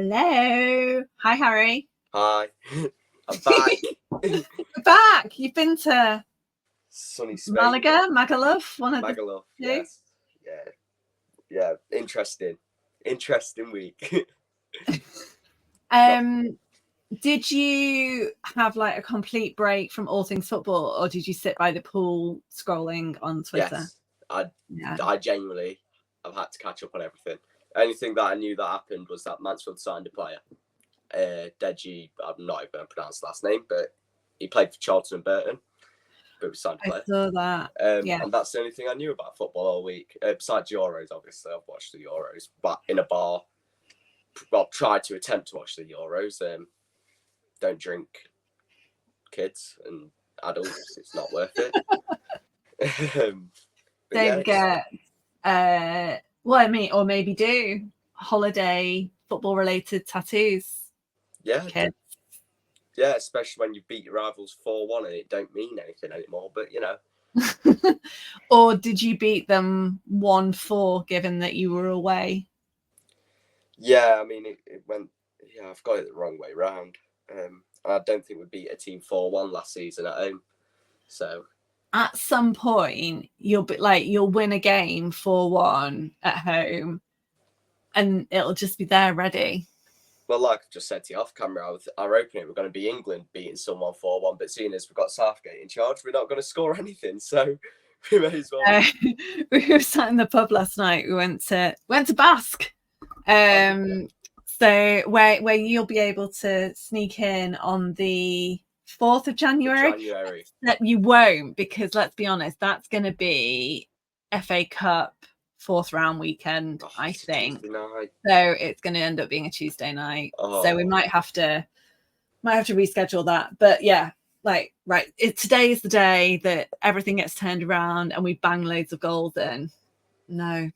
Hello. Hi, Harry. Hi. I'm back. You're back. You've been to Sunny Spain. Magaluf, one of Magaluf, the yes. Yeah. Interesting week. Did you have like a complete break from all things football, or did you sit by the pool scrolling on Twitter? Yes, I genuinely have had to catch up on everything. Only thing that I knew that happened was that Mansfield signed a player. Deji, I'm not even going to pronounce the last name, but he played for Charlton and Burton. But we signed a player. I saw that. And that's the only thing I knew about football all week. Besides Euros, obviously, I've watched the Euros, but in a bar. Well, tried to attempt to watch the Euros. Don't drink, kids and adults. It's not worth it. Don't get, or maybe do holiday football-related tattoos. Yeah. Kids. Yeah, especially when you beat your rivals 4-1 and it don't mean anything anymore, but you know. Or did you beat them 1-4 given that you were away? Yeah, I mean, it went... Yeah, I've got it the wrong way round. I don't think we beat a team 4-1 last season at home. So... At some point, you'll win a game 4-1 at home and it'll just be there ready. Well, like I just said to you off camera, our opening, we're going to be England beating someone 4-1, but seeing as we've got Southgate in charge, we're not going to score anything, so we may as well. We were sat in the pub last night. We went to Basque. So where you'll be able to sneak in on the 4th of January. You won't, because let's be honest, that's going to be FA Cup 4th round weekend, I think. So it's going to end up being a Tuesday night. So we might have to reschedule that. But yeah, today is the day that everything gets turned around and we bang loads of goals in. No.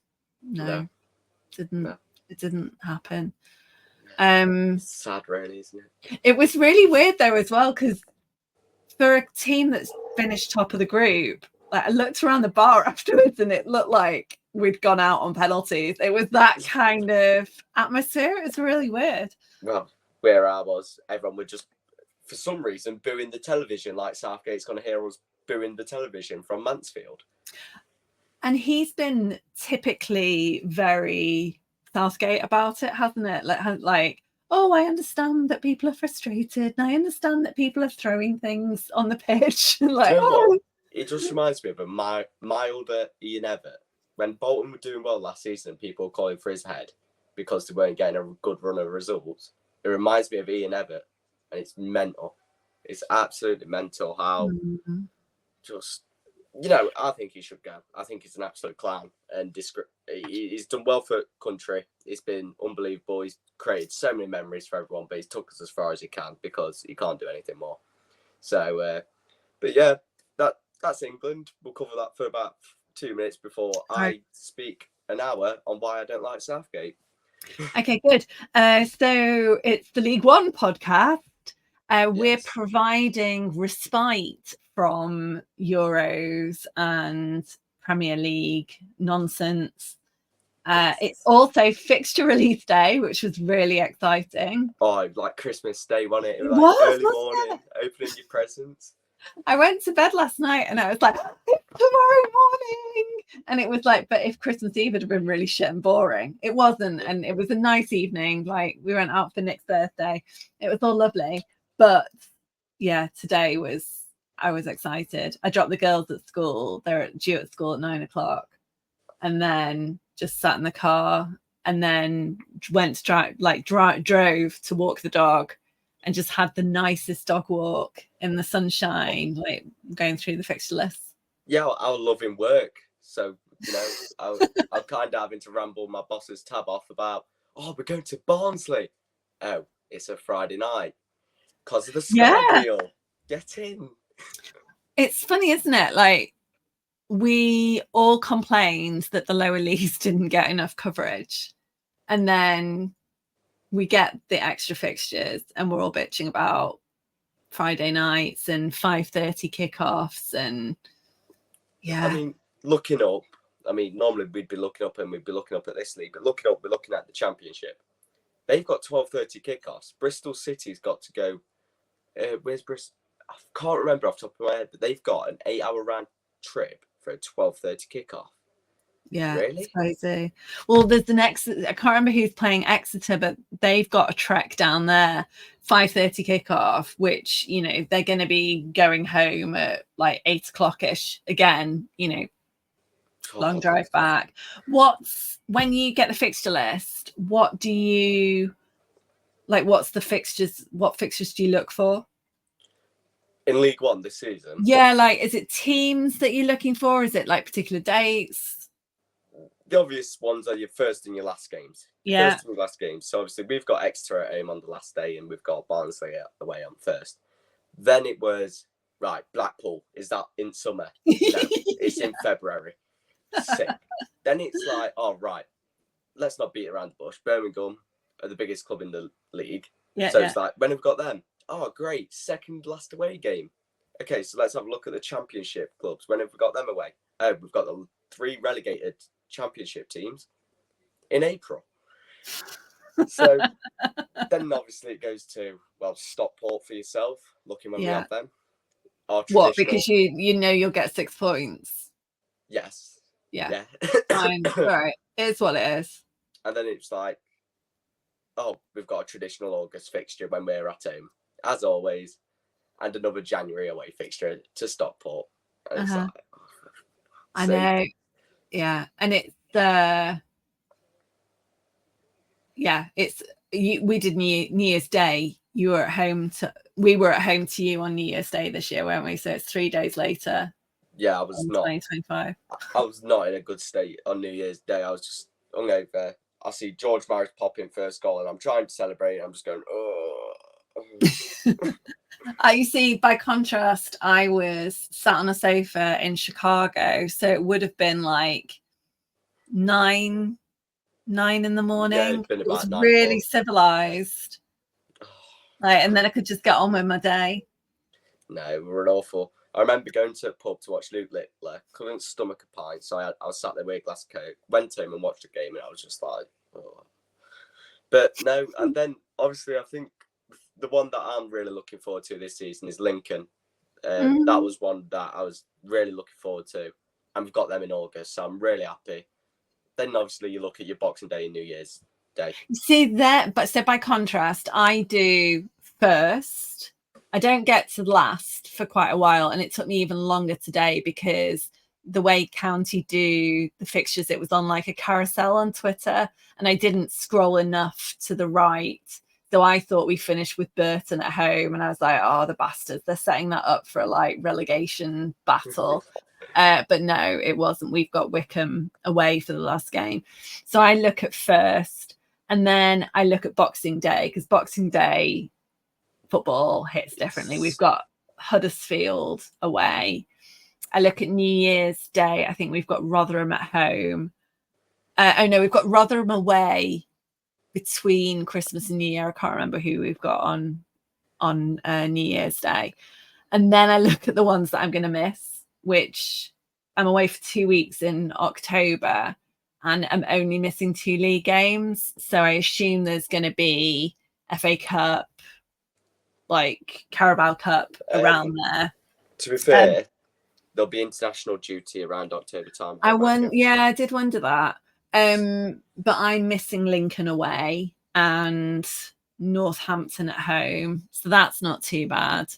It didn't happen. Sad, really, isn't it? It was really weird though as well, because for a team that's finished top of the group, I looked around the bar afterwards and it looked like we'd gone out on penalties. It was that kind of atmosphere. It was really weird. Well, where I was, everyone would just, for some reason, booing the television, like Southgate's going to hear us booing the television from Mansfield. And he's been typically very Southgate about it, hasn't it? Like, oh, I understand that people are frustrated, and I understand that people are throwing things on the pitch. It just reminds me of a milder Ian Evatt. When Bolton were doing well last season, people were calling for his head because they weren't getting a good run of results. It reminds me of Ian Evatt, and it's mental. It's absolutely mental how just... I think he should go. I think he's an absolute clown, and he's done well for country. It's been unbelievable. He's created so many memories for everyone, but he's took us as far as he can because he can't do anything more. So, but yeah, that's England. We'll cover that for about 2 minutes before I speak an hour on why I don't like Southgate. Okay, good. So it's the League One podcast. We're Yes. providing respite from Euros and Premier League nonsense. It's also fixture release day, which was really exciting. Oh, like Christmas Day, wasn't it? It was like early morning, opening your presents. I went to bed last night and I was like, it's tomorrow morning. And it was like, but if Christmas Eve had been really shit and boring, it wasn't. And it was a nice evening. Like, we went out for Nick's birthday. It was all lovely. But yeah, today I was excited. I dropped the girls at school. They're due at school at 9:00. And then just sat in the car and then went to drove to walk the dog and just had the nicest dog walk in the sunshine, like going through the fixture list. Yeah, I was loving work. So, I'm kind of having to ramble my boss's tab off about, we're going to Barnsley. Oh, it's a Friday night. Because of the Sky deal. Get in. It's funny, isn't it? Like, we all complained that the lower leagues didn't get enough coverage. And then we get the extra fixtures and we're all bitching about Friday nights and 5:30 kickoffs and I mean, looking up, normally we'd be looking up at this league, but we're looking at the Championship. They've got 12:30 kickoffs. Bristol City's got to go. Where's Bristol? I can't remember off the top of my head, but they've got an 8-hour round trip for a 12:30 kickoff. Yeah, Really? it's crazy. Well, there's the next. I can't remember who's playing Exeter, but they've got a trek down there, 5:30 kickoff, which they're going to be going home at like 8 o'clock ish again. Long drive back. When you get the fixture list? What do you like? What's the fixtures? What fixtures do you look for? In League One this season? Yeah, like is it teams that you're looking for? Is it like particular dates? The obvious ones are your first and your last games. Yeah. First and last games. So obviously we've got Exeter at home on the last day, and we've got Barnsley away on first. Then it was right. Blackpool, is that in summer? No, it's in February. Sick. Then it's like, oh right, let's not beat around the bush. Birmingham are the biggest club in the league. So it's like, when have we got them? Oh great, second last away game. Okay, so let's have a look at the Championship clubs. When have we got them away? We've got the 3 relegated Championship teams in April. So then obviously it goes to, well, Stockport for yourself, looking when we have them. What, because you'll get 6 points? Yes. Yeah. Fine. Right. It's what it is. And then it's like, oh, we've got a traditional August fixture when we're at home, as always, and another January away fixture to Stockport. And it's like, I know. Yeah. And it's we did New Year's Day. We were at home to you on New Year's Day this year, weren't we? So it's 3 days later. Yeah, I was not 2025. I was not in a good state on New Year's Day. I was just hungover. I see George Morris pop in first goal, and I'm trying to celebrate. And I'm just going, oh. You see, by contrast, I was sat on a sofa in Chicago, so it would have been like 9 in the morning. Yeah, it'd been about it was really civilized. And then I could just get on with my day. No, we were awful. I remember going to a pub to watch Luke Littler. Couldn't stomach a pint, so I was sat there with a glass of Coke. Went home and watched the game, and I was just like, oh. But no, and then obviously I think the one that I'm really looking forward to this season is Lincoln. That was one that I was really looking forward to, and we've got them in August, so I'm really happy. Then obviously you look at your Boxing Day and New Year's Day. See that, but so by contrast, I do first. I don't get to last for quite a while, and it took me even longer today because the way County do the fixtures, it was on like a carousel on Twitter, and I didn't scroll enough to the right. So I thought we finished with Burton at home, and I was like, oh, the bastards, they're setting that up for a like relegation battle. But no, it wasn't. We've got Wickham away for the last game. So I look at first, and then I look at Boxing Day, because Boxing Day football hits differently. We've got Huddersfield away. I look at New Year's Day. I think we've got Rotherham at home. We've got Rotherham away between Christmas and New Year. I can't remember who we've got on New Year's Day. And then I look at the ones that I'm going to miss, which I'm away for 2 weeks in October, and I'm only missing 2 league games. So I assume there's going to be FA Cup, like Carabao Cup around there. To be fair, there'll be international duty around October time. I did wonder that. But I'm missing Lincoln away and Northampton at home, so that's not too bad.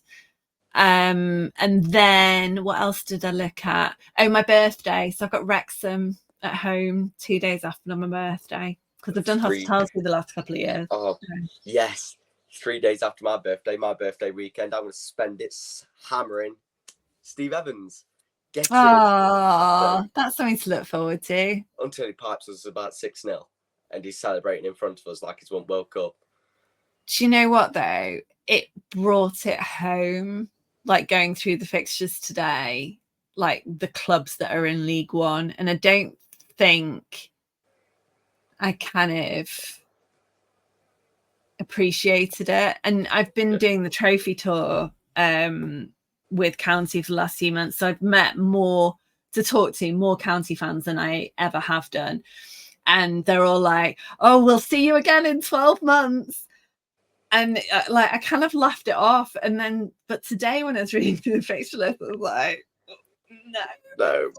And then what else did I look at? Oh, my birthday. So I've got Wrexham at home 2 days after my birthday, because I've done hospitality the last couple of years. Oh, yes. 3 days after my birthday weekend, I'm going to spend it hammering Steve Evans. Oh, that's something to look forward to. Until he pipes us about 6-0 and he's celebrating in front of us like he's won World Cup. Do you know what, though? It brought it home, like going through the fixtures today, like the clubs that are in League One. And I don't think I kind of appreciated it. And I've been doing the trophy tour with County for the last few months, so I've met more County fans than I ever have done. and they're all like, "Oh, we'll see you again in 12 months." And like I kind of laughed it off, and then but today when I was reading through the fixture list, I was like, No. no.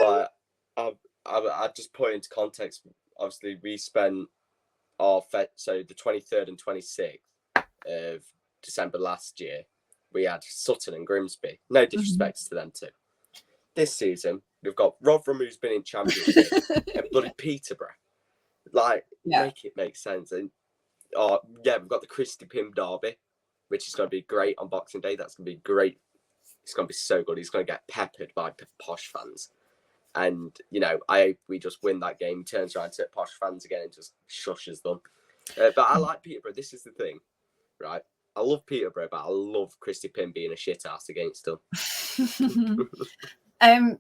Like, I just put into context. Obviously, we spent so the 23rd and 26th of December last year, we had Sutton and Grimsby. No disrespect to them two. This season, we've got Rotherham, who's been in Championship, and bloody Peterborough. Like, make it make sense. And we've got the Christy Pym derby, which is going to be great on Boxing Day. That's going to be great. It's going to be so good. He's going to get peppered by posh fans. And, I hope we just win that game. He turns around to posh fans again and just shushes them. But I like Peterborough. This is the thing, right? I love Peterborough, but I love Christy Pym being a shit ass against them.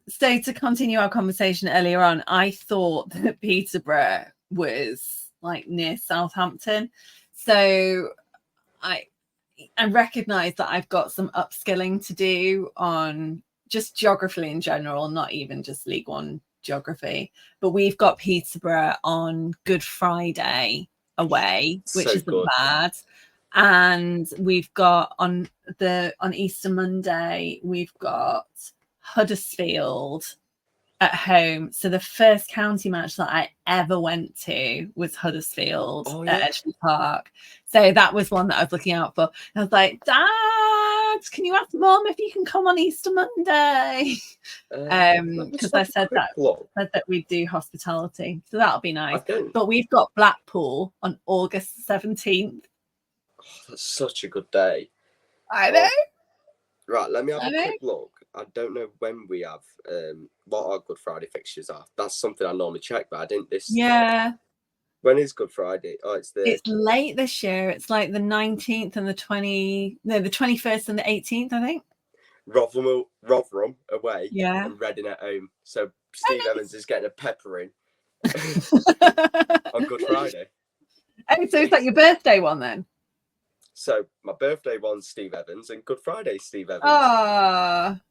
So to continue our conversation earlier on, I thought that Peterborough was like near Southampton. So I recognise that I've got some upskilling to do on just geography in general, not even just League One geography. But we've got Peterborough on Good Friday away, which isn't bad. And we've got on Easter Monday, we've got Huddersfield at home. So the first county match that I ever went to was Huddersfield at Edgeley Park. So that was one that I was looking out for. And I was like, Dad, can you ask Mum if you can come on Easter Monday? Because I said that we'd do hospitality. So that'll be nice. But we've got Blackpool on August 17th. Oh, that's such a good day. I know. Right, let me have a quick look. I don't know when we have what our Good Friday fixtures are. That's something I normally check, but I didn't this. Yeah. When is Good Friday? Oh, it's late this year. It's like the 19th and the 21st and the 18th, I think. Rotherham away. Yeah. And Reading at home. So Steve Evans is getting a pepper in on Good Friday. Oh, so is that your birthday one then? So my birthday one's Steve Evans and Good Friday Steve Evans.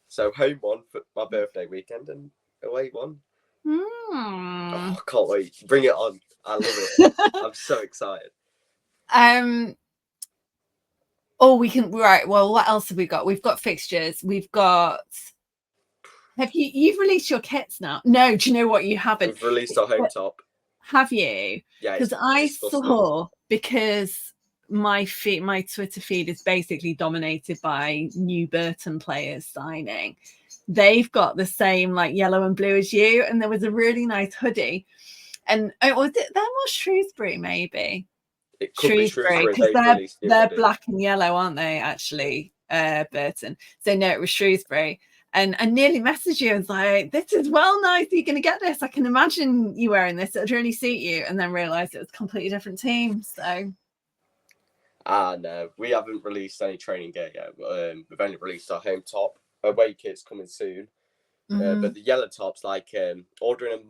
So home one for my birthday weekend and away one. Oh, I can't wait. Bring it on. I love it. I'm so excited. We can. Right. Well, what else have we got? We've got fixtures. We've got. You've released your kits now? No. Do you know what you haven't? We've released our home top. Have you? Yeah. Because I saw my Twitter feed is basically dominated by new Burton players signing. They've got the same like yellow and blue as you, and there was a really nice hoodie. And was it them or Shrewsbury? Maybe it could Shrewsbury because they're black and yellow, aren't they? Actually, Burton. So no, it was Shrewsbury. And I nearly messaged you and was like, "This is well nice. You're going to get this. I can imagine you wearing this. It would really suit you." And then realised it was a completely different team. So. No, we haven't released any training gear yet. We've only released our home top. Away kit's coming soon. But the yellow top's like ordering a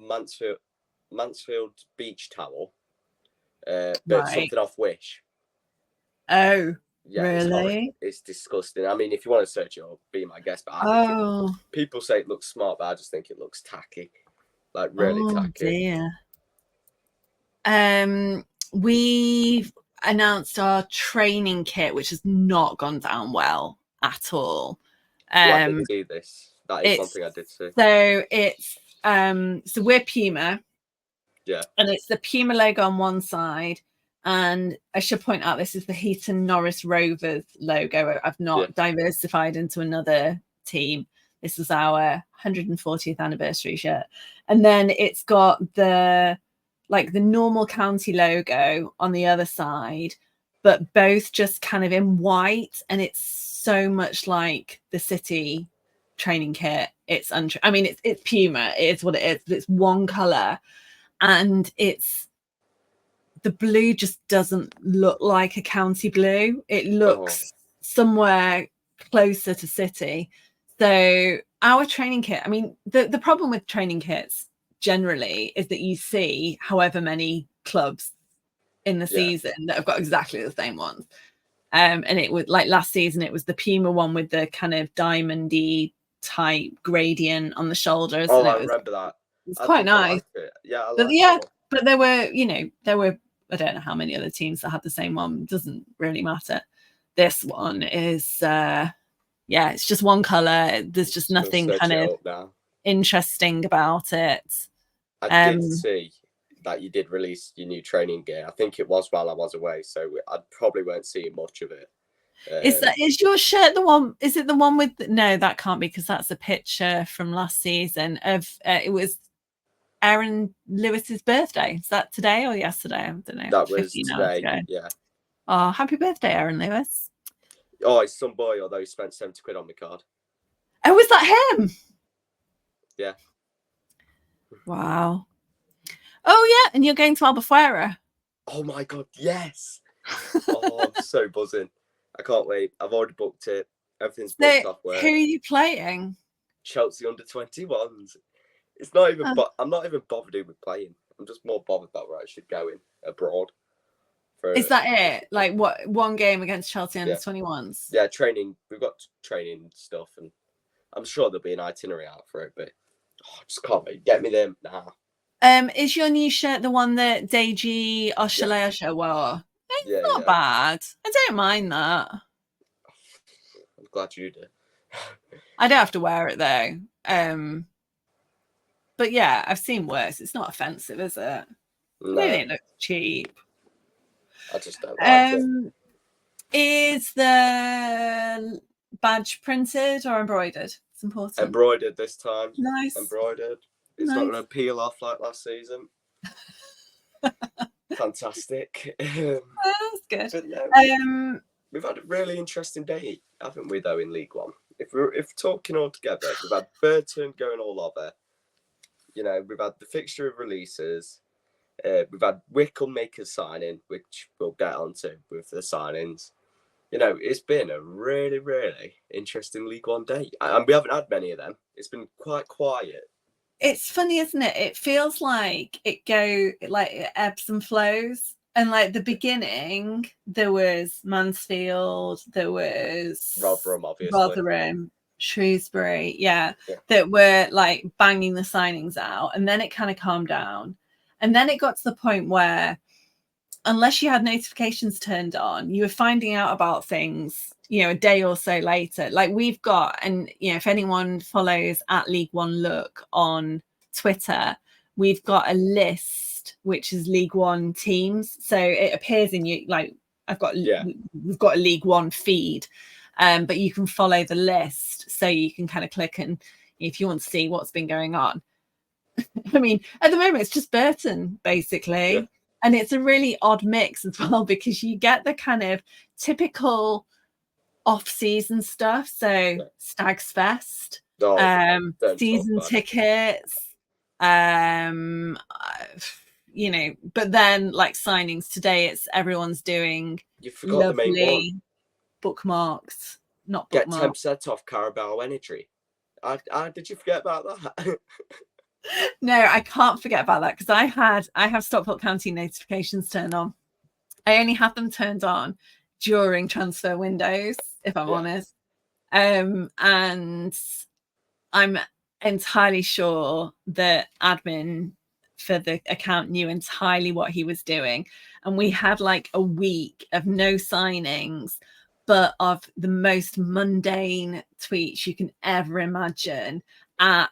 Mansfield beach towel, but something off Wish. Oh, yeah, really? It's disgusting. I mean, if you want to search it up, be my guest. But people say it looks smart, but I just think it looks tacky. Like really tacky. Dear. We've announced our training kit, which has not gone down well at all. I didn't see this. That is something I did see. So it's so we're Puma. Yeah. And it's the Puma logo on one side. And I should point out this is the Heaton Norris Rovers logo. I've not diversified into another team. This is our 140th anniversary shirt. And then it's got the normal county logo on the other side, but both just kind of in white, and it's so much like the City training kit. It's it's Puma. It is what it is. But it's one color, and the blue just doesn't look like a county blue. It looks somewhere closer to City. So our training kit. I mean, the problem with training kits generally is that you see however many clubs in the season that have got exactly the same ones. And it was like last season, it was the Puma one with the kind of diamondy type gradient on the shoulders. Oh, I remember that. It's I quite think I nice. like it. Yeah, I But like yeah, it. but there were, I don't know how many other teams that had the same one. Doesn't really matter. This one is, it's just one color. There's just Just gonna nothing search kind it of up now. interesting about it. I did see that you did release your new training gear. I think it was while I was away, so I probably won't see much of it. Is your shirt the one? Is it the one with? No, that can't be, because that's a picture from last season of it was Aaron Lewis's birthday. Is that today or yesterday? I don't know. That was 15 hours today. ago. Yeah. Oh, happy birthday, Aaron Lewis. Oh, it's some boy, although he spent 70 quid on my card. Oh, was that him? Yeah. Wow. Oh yeah, and you're going to Albufeira. Oh my god, yes. Oh, I'm so buzzing. I can't wait. I've already booked it. Everything's booked off work. Who are you playing? Chelsea under 21s. It's not even. I'm not even bothered with playing. I'm just more bothered about where I should go in abroad. Is that it? Like what? One game against Chelsea under 21s? Yeah, training. We've got training stuff, and I'm sure there'll be an itinerary out for it. But I just can't wait. Get me there now. Is your new shirt the one that Deji Oshalea wore? It's not bad. I don't mind that. I'm glad you do. I don't have to wear it though. But yeah, I've seen worse. It's not offensive, is it? No. It looks cheap. I just don't like it. Is the badge printed or embroidered? It's important. Embroidered this time. Nice. Embroidered. It's not going to peel off like last season. Fantastic. That's good. No, we've had a really interesting day, haven't we, though, in League One? If we're talking all together, we've had Burton going all over. We've had the fixture of releases. We've had Wickham make a signing, which we'll get onto with the signings. It's been a really, really interesting League One day. And we haven't had many of them. It's been quite quiet. It's funny, isn't it? It feels like it ebbs and flows. And like the beginning, there was Mansfield, there was Rotherham, Shrewsbury, that were like banging the signings out. And then it kind of calmed down. And then it got to the point where, unless you had notifications turned on, you were finding out about things, a day or so later. Like we've got, and if anyone follows at League One Look on Twitter, we've got a list which is League One teams. So it appears in you, like we've got a League One feed, but you can follow the list, so you can kind of click and if you want to see what's been going on. I mean, at the moment it's just Burton basically. Yeah. And it's a really odd mix as well, because you get the kind of typical off-season stuff. So Stags Fest, season tickets, but then like signings today, it's everyone's doing lovely the main one. Bookmarks, not bookmarks. Get 10% off Carabao Energy. Did you forget about that? No, I can't forget about that, because I have Stockport County notifications turned on. I only have them turned on during transfer windows, if I'm honest. And I'm entirely sure that admin for the account knew entirely what he was doing. And we had like a week of no signings, but of the most mundane tweets you can ever imagine at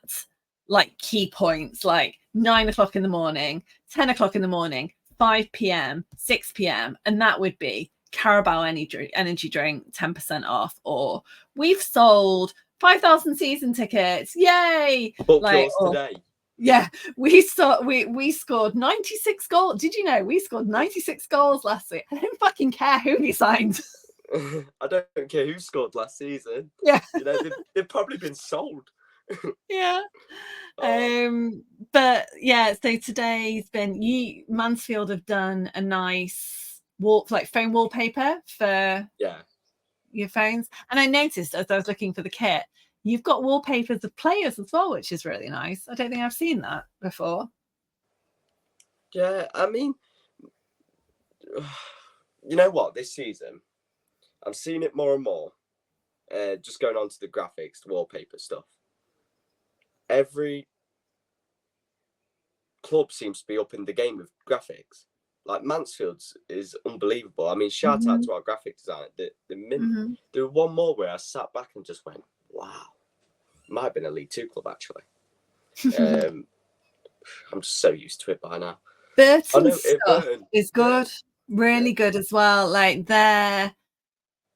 like key points, like 9 o'clock in the morning, 10 o'clock in the morning, 5 p.m, 6 p.m. And that would be Carabao energy drink 10% off, or we've sold 5,000 season tickets. Yay! Book yours today. Yeah, we scored 96 goals. Did you know we scored 96 goals last week? I don't fucking care who we signed. I don't care who scored last season. Yeah. They've probably been sold. Yeah. But yeah, so today's been Mansfield have done a nice phone wallpaper for your phones. And I noticed as I was looking for the kit, you've got wallpapers of players as well, which is really nice. I don't think I've seen that before. Yeah, I mean, you know what, this season I'm seeing it more and more. Just going on to the graphics, the wallpaper stuff. Every club seems to be up in the game with graphics. Like Mansfield's is unbelievable. I mean, shout out to our graphic designer. There was one more where I sat back and just went, wow. Might have been a League Two club, actually. I'm just so used to it by now. Burton stuff is good, really good as well. Like their,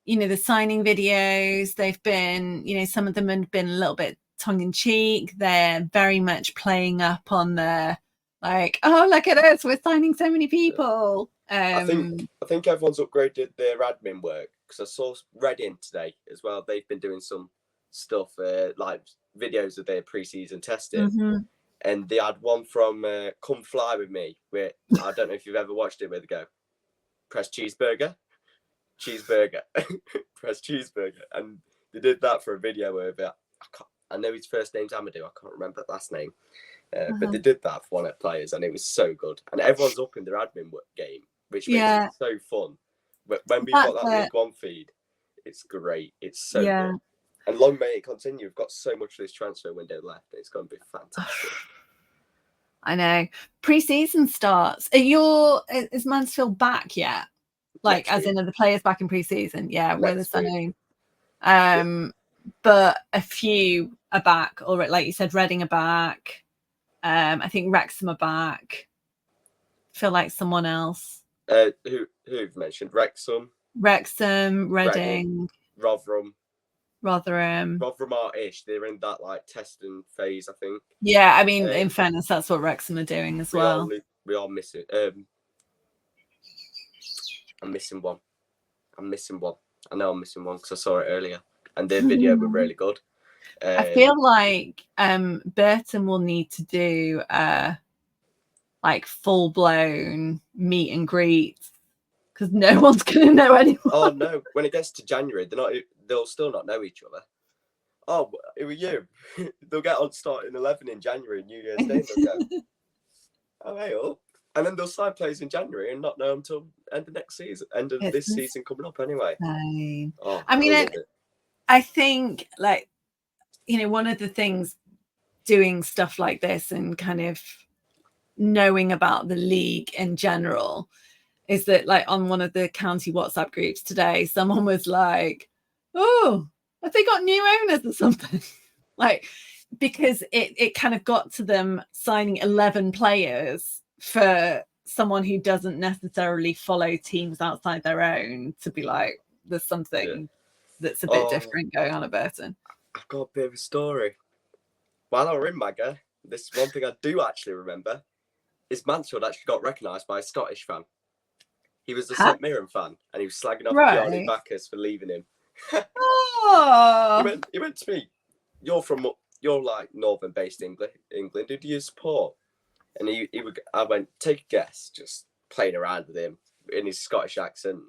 the signing videos, they've been, some of them have been a little bit tongue in cheek. They're very much playing up on their, like, oh, look at us, we're signing so many people. I think everyone's upgraded their admin work, because I saw Reading today as well. They've been doing some stuff like videos of their pre-season testing, and they had one from Come Fly With Me, where I don't know if you've ever watched it, where they go, press cheeseburger, press cheeseburger, and they did that for a video of it. I know his first name's Amadou, I can't remember the last name, but they did that for one of the players, and it was so good, and everyone's up in their admin work game, which makes it so fun. When we've got that League One feed, it's great. It's so good. And long may it continue. We've got so much of this transfer window left. It's going to be fantastic. I know. Preseason starts. Is Mansfield back yet? Like, as in, are the players back in preseason? Yeah, we're the same. But a few are back already. Like you said, Reading are back. I think Wrexham are back. Feel like someone else. Who've mentioned? Wrexham, Reading, Rotherham are-ish. They're in that like testing phase, I think. Yeah, I mean, in fairness, that's what Wrexham are doing as well. We are missing. I'm missing one. I know I'm missing one because I saw it earlier, and their video were really good. I feel like Burton will need to do like full-blown meet and greet, because no one's going to know anyone. Oh no! When it gets to January, they'll still not know each other. Oh, it was you. They'll get on starting 11 in January, New Year's Day. They'll go, oh hey up, and then they'll sign players in January and not know them till end of next season, end of this season coming up anyway. Oh, I mean, I think like one of the things doing stuff like this and kind of knowing about the league in general is that, like, on one of the county WhatsApp groups today, someone was like, oh, have they got new owners or something? Like, because it kind of got to them signing 11 players for someone who doesn't necessarily follow teams outside their own to be like, there's something that's a bit different going on at Burton. I've got a bit of a story. While I were in Magga, this is one thing I do actually remember, is Mansfield actually got recognised by a Scottish fan. He was a St Mirren fan, and he was slagging off Johnny Bacchus for leaving him. He went to me, you're like northern-based England. Who do you support? And I went, take a guess, just playing around with him in his Scottish accent.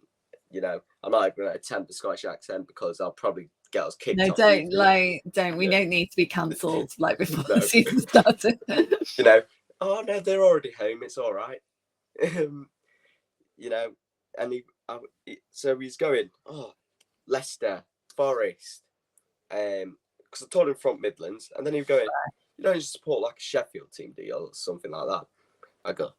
I'm not even going to attempt the Scottish accent because I'll probably get us kicked off. No, don't. We don't need to be cancelled like before the season started. Oh no, they're already home. It's all right. And so he's going, Leicester, Forest, because I told him Front Midlands, and then he's going, you don't support like a Sheffield team, do you, or something like that? I go,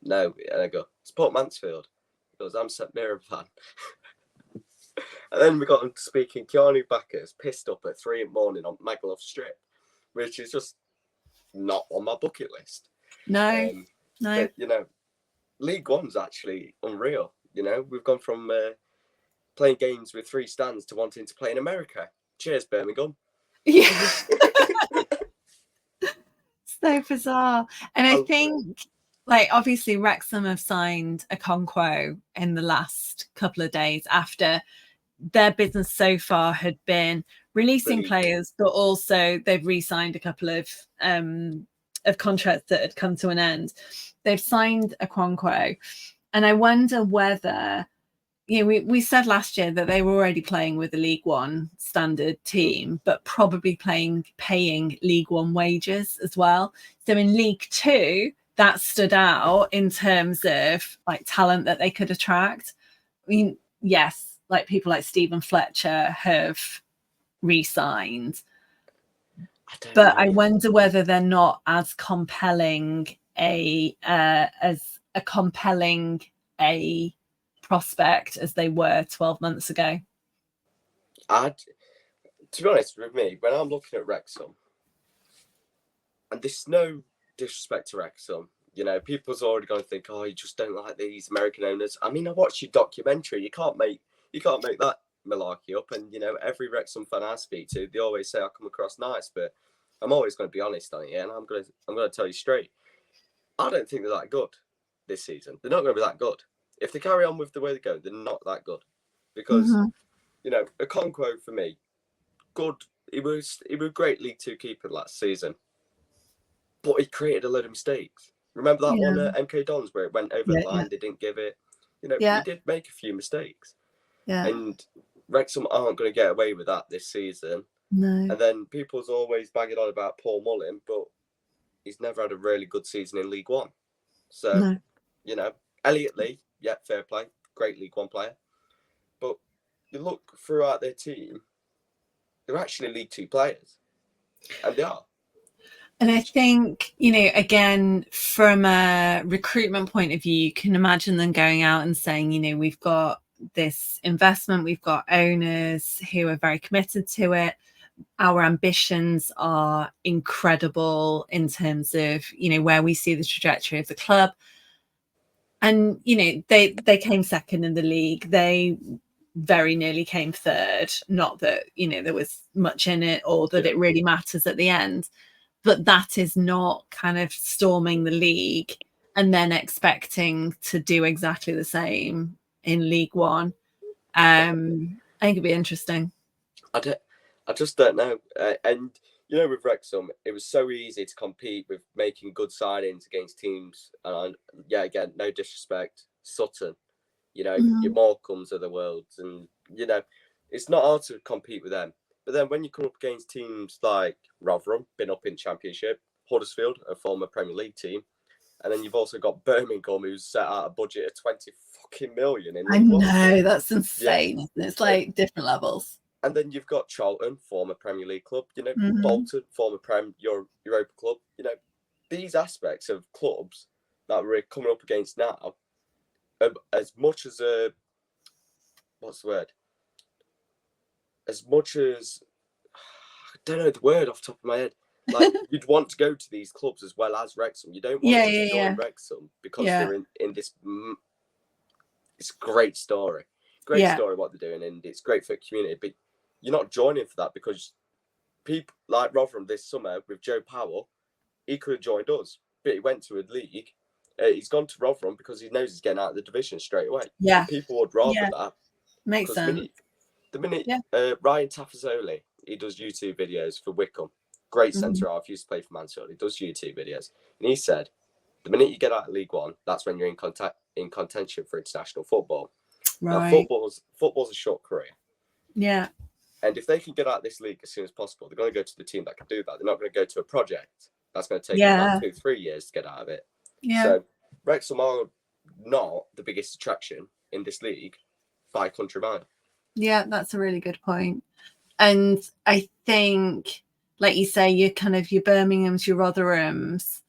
no, and I go, support Mansfield. He goes, I'm a St Mirren fan. And then we got him speaking Keanu Bacchus, pissed up at 3 a.m. on Magaluf Strip, which is just not on my bucket list. No. But, League One's actually unreal. We've gone from playing games with 3 stands to wanting to play in America. Cheers, Birmingham. Yeah. So bizarre. And I think, like, obviously Wrexham have signed a Conquo in the last couple of days after their business so far had been releasing players, but also they've re-signed a couple of contracts that had come to an end. They've signed a Conquo, and I wonder whether, we said last year that they were already playing with a League One standard team, but probably paying League One wages as well. So in League Two, that stood out in terms of like talent that they could attract. I mean, yes, like people like Stephen Fletcher have re-signed, but I wonder whether they're not as compelling as a compelling a prospect as they were 12 months ago. To be honest with me, when I'm looking at Wrexham, and there's no disrespect to Wrexham, people's already going to think, oh, you just don't like these American owners. I mean, I watched your documentary. You can't make that malarkey up. And every Wrexham fan I speak to, they always say I come across nice, but I'm always going to be honest on it, and I'm going to tell you straight. I don't think they're that good this season. They're not going to be that good. If they carry on with the way they go, they're not that good. Because Okonkwo for me, good. He was a great League Two keeper last season, but he created a load of mistakes. Remember that one at MK Dons where it went over the line? They didn't give it. He did make a few mistakes. Yeah. And Wrexham aren't going to get away with that this season. No. And then people's always bagging on about Paul Mullin, but he's never had a really good season in League One. So, Elliot Lee, fair play, great League One player. But you look throughout their team, they're actually League Two players. And they are. And I think, again, from a recruitment point of view, you can imagine them going out and saying, we've got this investment, we've got owners who are very committed to it. Our ambitions are incredible in terms of, where we see the trajectory of the club. And, they came second in the league. They very nearly came third. Not that, there was much in it or that it really matters at the end. But that is not kind of storming the league and then expecting to do exactly the same in League One. I think it'd be interesting. I just don't know. And, with Wrexham, it was so easy to compete with making good signings against teams. And, again, no disrespect, Sutton, your Morecambes of the world. And, it's not hard to compete with them. But then when you come up against teams like Rotherham, been up in Championship, Huddersfield, a former Premier League team, and then you've also got Birmingham, who's set out a budget of 20 fucking million. I know, that's insane. Yeah. It's like different levels. And then you've got Charlton, former Premier League club, Bolton, former Europa club. These aspects of clubs that we're coming up against now, as much as what's the word? As much as, I don't know the word off the top of my head, like you'd want to go to these clubs as well as Wrexham. You don't want to join Wrexham because they're in this. It's a great story. Great story what they're doing, and it's great for the community. But you're not joining for that because people like Rotherham this summer with Joe Powell, he could have joined us, but he went to a league. He's gone to Rotherham because he knows he's getting out of the division straight away. Yeah, and people would rather that. Makes sense. The minute Ryan Tafazoli, he does YouTube videos for Wickham. Great centre half, used to play for Mansfield. He does YouTube videos. And he said, the minute you get out of League One, that's when you're in contention for international football. Right. Now, football's a short career. Yeah. And if they can get out of this league as soon as possible, they're going to go to the team that can do that. They're not going to go to a project that's going to take about 2-3 years to get out of it. Yeah. So Wrexham are not the biggest attraction in this league by a country mile. Yeah, that's a really good point. And I think, like you say, you're kind of your Birminghams, your Rotherhams.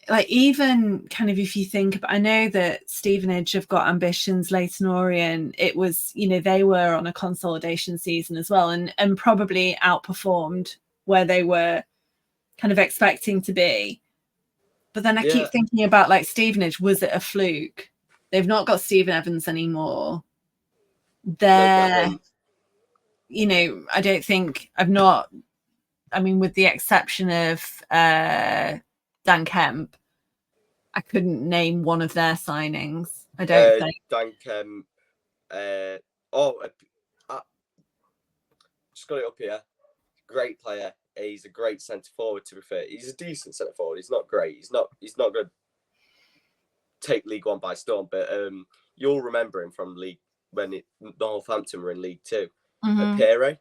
Like even kind of if you think about, I know that Stevenage have got ambitions, Leyton Orient, it was, they were on a consolidation season as well and probably outperformed where they were kind of expecting to be. But then I keep thinking about like Stevenage, was it a fluke? They've not got Stephen Evans anymore. I don't think with the exception of Dan Kemp, I couldn't name one of their signings. I don't think. Dan Kemp, just got it up here. Great player. He's a great centre forward, to be fair. He's a decent centre forward. He's not great. He's not going to take League One by storm, but you'll remember him from League when Northampton were in League Two. Appiere.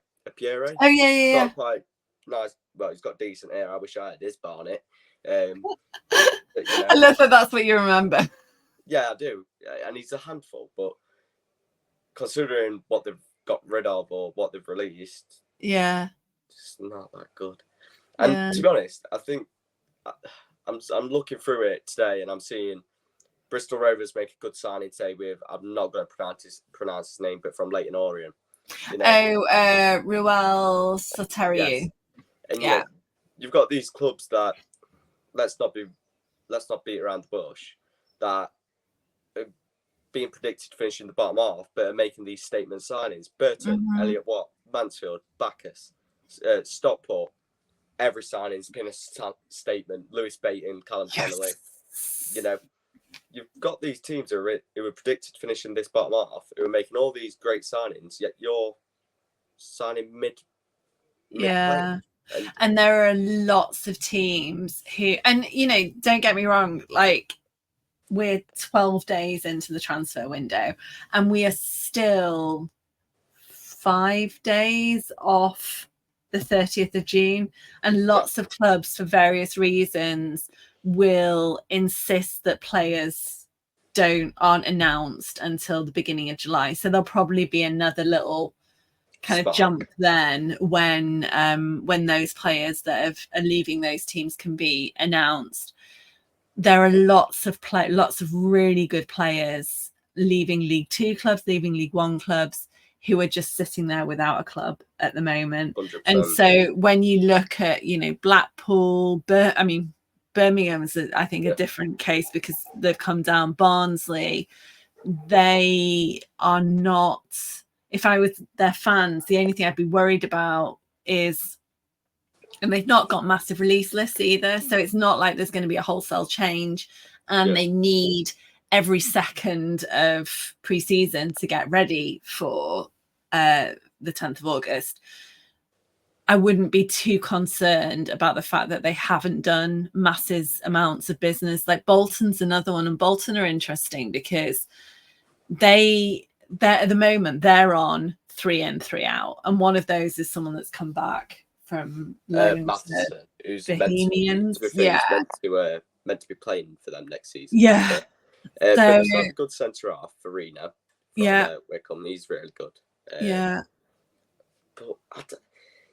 Oh yeah. Not quite nice. Well, he's got decent hair. I wish I had his Barnet. But, I love that. That's what you remember. Yeah, I do, and he's a handful. But considering what they've got rid of or what they've released, it's not that good. And to be honest, I think I'm looking through it today, and I'm seeing Bristol Rovers make a good signing today with, I'm not going to pronounce his name, but from Leighton Orient. You know, Ruel Soteriou. yes. And Yeah. You've got these clubs that let's not beat around the bush, that are being predicted to finish in the bottom half, but are making these statement signings. Burton, Elliot Watt, Mansfield, Bacchus, Stockport. Every signing's been a statement. Lewis Baton, Callum Connolly. You know, you've got these teams who were predicted to finish in this bottom half, who are making all these great signings, yet you're signing mid. Yeah. And there are lots of teams who, and don't get me wrong, like, we're 12 days into the transfer window and we are still 5 days off the 30th of June. And lots of clubs, for various reasons, will insist that players aren't announced until the beginning of July. So there'll probably be another little kind of jump then when those players that are leaving those teams can be announced. There are lots of really good players leaving League Two clubs, leaving League One clubs, who are just sitting there without a club at the moment. 100%. And so when you look at Blackpool, Birmingham's I think a different case because they've come down. Barnsley, they are not. If I was their fans, the only thing I'd be worried about is, and they've not got massive release lists either, so it's not like there's going to be a wholesale change, and they need every second of pre-season to get ready for the 10th of August. I wouldn't be too concerned about the fact that they haven't done massive amounts of business. Like Bolton's another one, and Bolton are interesting because they're at the moment they're on 3 in, 3 out, and one of those is someone that's come back from Matheson, who's Bohemians. meant to be playing for them next season. Yeah. But there's a good centre half, Farina. Wickham, he's really good.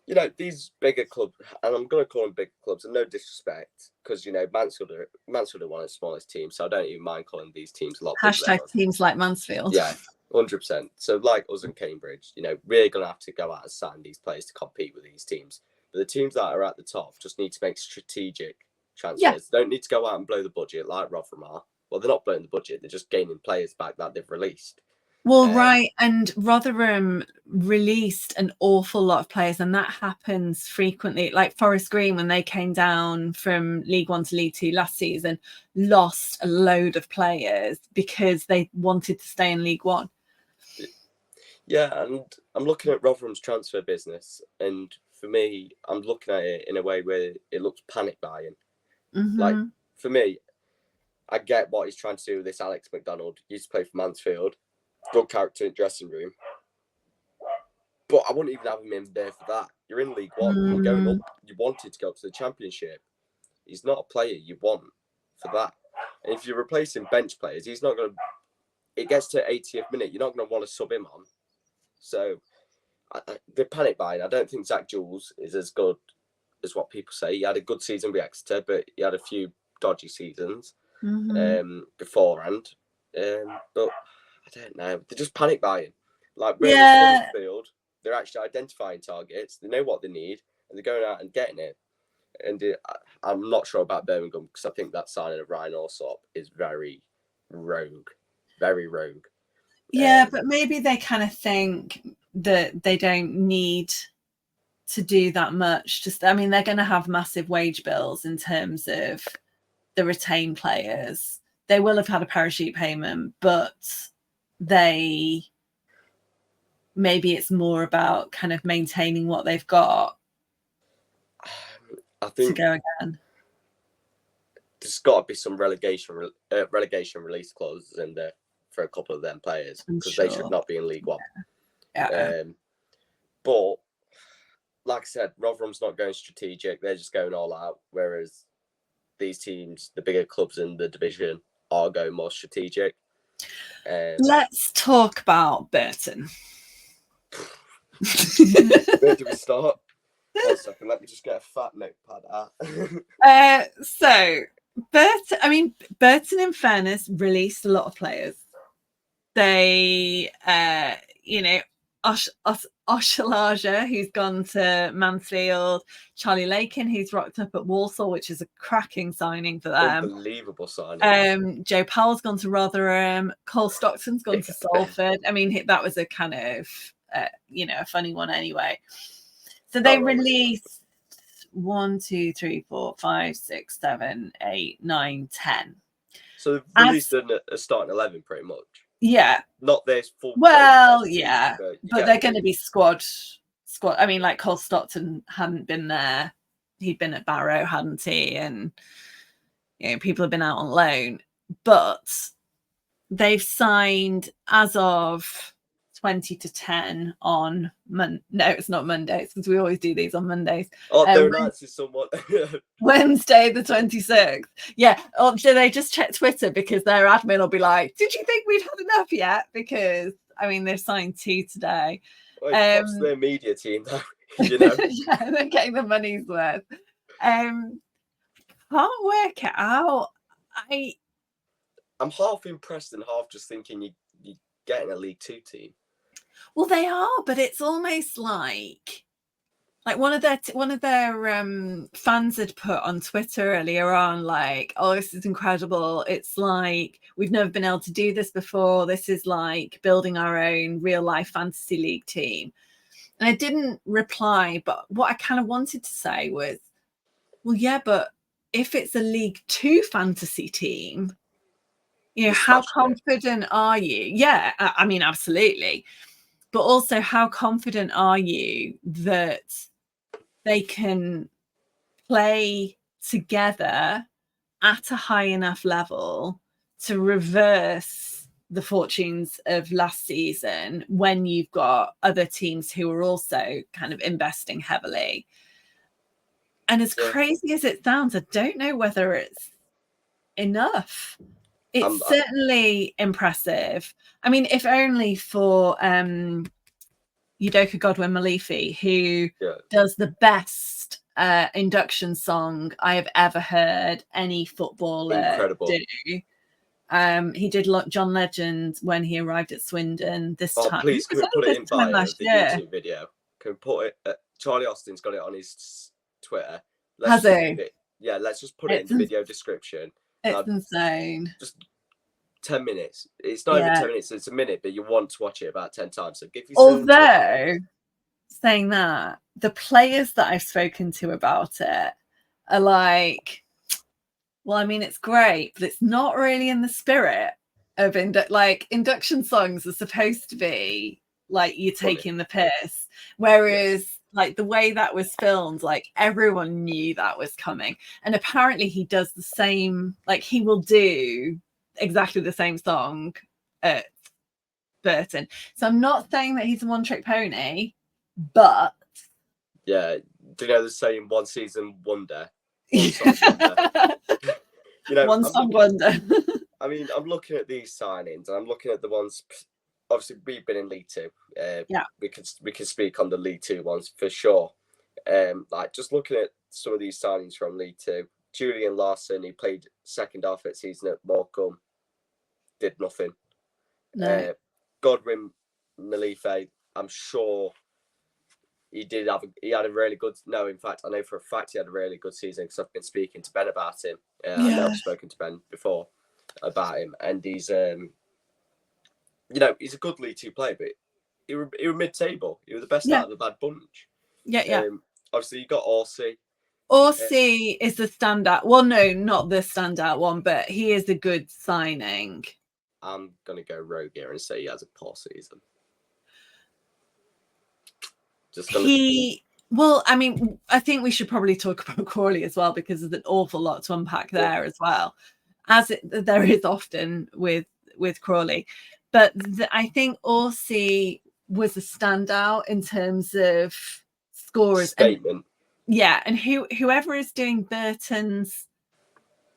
But these bigger clubs, and I'm going to call them big clubs, and no disrespect, because Mansfield are one of the smallest teams, so I don't even mind calling these teams a lot. # teams like Mansfield. Yeah, 100%. So like us and Cambridge, we're going to have to go out and sign these players to compete with these teams. But the teams that are at the top just need to make strategic transfers. Yeah. They don't need to go out and blow the budget like Rotherham are. Well, they're not blowing the budget. They're just gaining players back that they've released. Well, right. And Rotherham released an awful lot of players, and that happens frequently. Like Forest Green, when they came down from League One to League Two last season, lost a load of players because they wanted to stay in League One. Yeah, and I'm looking at Rotherham's transfer business, and for me, I'm looking at it in a way where it looks panic buying. Mm-hmm. Like, for me, I get what he's trying to do with this Alex McDonald. He used to play for Mansfield. Good character in the dressing room. But I wouldn't even have him in there for that. You're in League One. You're going up. You wanted to go up to the Championship. He's not a player you want for that. And if you're replacing bench players, he's not going to... It gets to 80th minute. You're not going to want to sub him on. So, the panic buying. I don't think Zach Jules is as good as what people say. He had a good season with Exeter, but he had a few dodgy seasons beforehand. But I don't know. They're just panic buying. Like, Huddersfield, they're actually identifying targets. They know what they need, and they're going out and getting it. And I'm not sure about Birmingham, because I think that signing of Ryan Alsop is very rogue. Very rogue. Yeah, but maybe they kind of think that they don't need to do that much. They're going to have massive wage bills in terms of the retained players. They will have had a parachute payment, but maybe it's more about kind of maintaining what they've got. I think to go again. There's got to be some relegation release clauses in there for a couple of them players, because they should not be in League One. But like I said, Rotherham's not going strategic; they're just going all out. Whereas these teams, the bigger clubs in the division, are going more strategic. Let's talk about Burton. Where do we start? 1 second, let me just get a fat notepad out. So Burton, in fairness, released a lot of players. They, Oshalaja, who's gone to Mansfield, Charlie Lakin, who's rocked up at Walsall, which is a cracking signing for them. Unbelievable signing. Joe Powell's gone to Rotherham. Cole Stockton's gone to Salford. I mean, that was a kind of, a funny one anyway. So they released 1, 2, 3, 4, 5, 6, 7, 8, 9, 10. So they've released a starting 11 pretty much. Yeah. Not this full. Well, yeah. But they're going to be squad. I mean, like Cole Stockton hadn't been there. He'd been at Barrow, hadn't he? And, people have been out on loan. But they've signed as of 20 to 10 on no, it's not Mondays, because we always do these on Mondays. Oh, their announced is somewhat Wednesday the 26th. Yeah. Or do they just check Twitter, because their admin will be like, did you think we'd had enough yet? Because they've signed 2 today. What's their media team though? Yeah, they're getting the money's worth. Can't work it out. I'm half impressed and half just thinking you're getting a League Two team. Well, they are, but it's almost like one of their fans had put on Twitter earlier on, like, oh, this is incredible. It's like we've never been able to do this before. This is like building our own real life fantasy league team. And I didn't reply, but what I kind of wanted to say was, well, yeah, but if it's a League Two fantasy team, how confident are you? Yeah, I mean, absolutely. But also, how confident are you that they can play together at a high enough level to reverse the fortunes of last season when you've got other teams who are also kind of investing heavily? And as crazy as it sounds, I don't know whether it's enough. It's certainly impressive. I mean, if only for Udoka Godwin-Malifi, who does the best induction song I have ever heard any footballer do. He did John Legend when he arrived at Swindon this time. Please, can we put it in bio of the YouTube video? Can we put it? Charlie Austin's got it on his Twitter. Has he? Yeah, let's just put it in the video description. It's insane. Just 10 minutes. It's not even 10 minutes, it's a minute, but you want to watch it about 10 times. So give yourself. Although, saying that, the players that I've spoken to about it are like, well, I mean, it's great, but it's not really in the spirit of induction songs are supposed to be like you're taking the piss. Whereas like the way that was filmed, like everyone knew that was coming. And apparently he does the same, like he will do exactly the same song at Burton. So I'm not saying that he's a one-trick pony, but yeah, do you know the saying, one season wonder? One song wonder. One song wonder. I mean, I'm looking at these signings and I'm looking at the ones. Obviously, we've been in League Two. We can speak on the League Two ones for sure. Like just looking at some of these signings from League Two. Julian Larson, he played second half of the season at Morecambe, did nothing. No. Godwin Malife, I'm sure he had a really good. No, in fact, I know for a fact he had a really good season because I've been speaking to Ben about him. I know I've spoken to Ben before about him, and he's he's a good League Two player, but he was mid-table. He was the best out of the bad bunch. Yeah. Obviously, you got Orsi. Orsi is the standout. Well, no, not the standout one, but he is a good signing. I'm going to go rogue here and say he has a poor season. Well, I mean, I think we should probably talk about Crawley as well, because there's an awful lot to unpack there as well, as there is often with Crawley. But I think Orsi was a standout in terms of scorers. Statement. And whoever is doing Burton's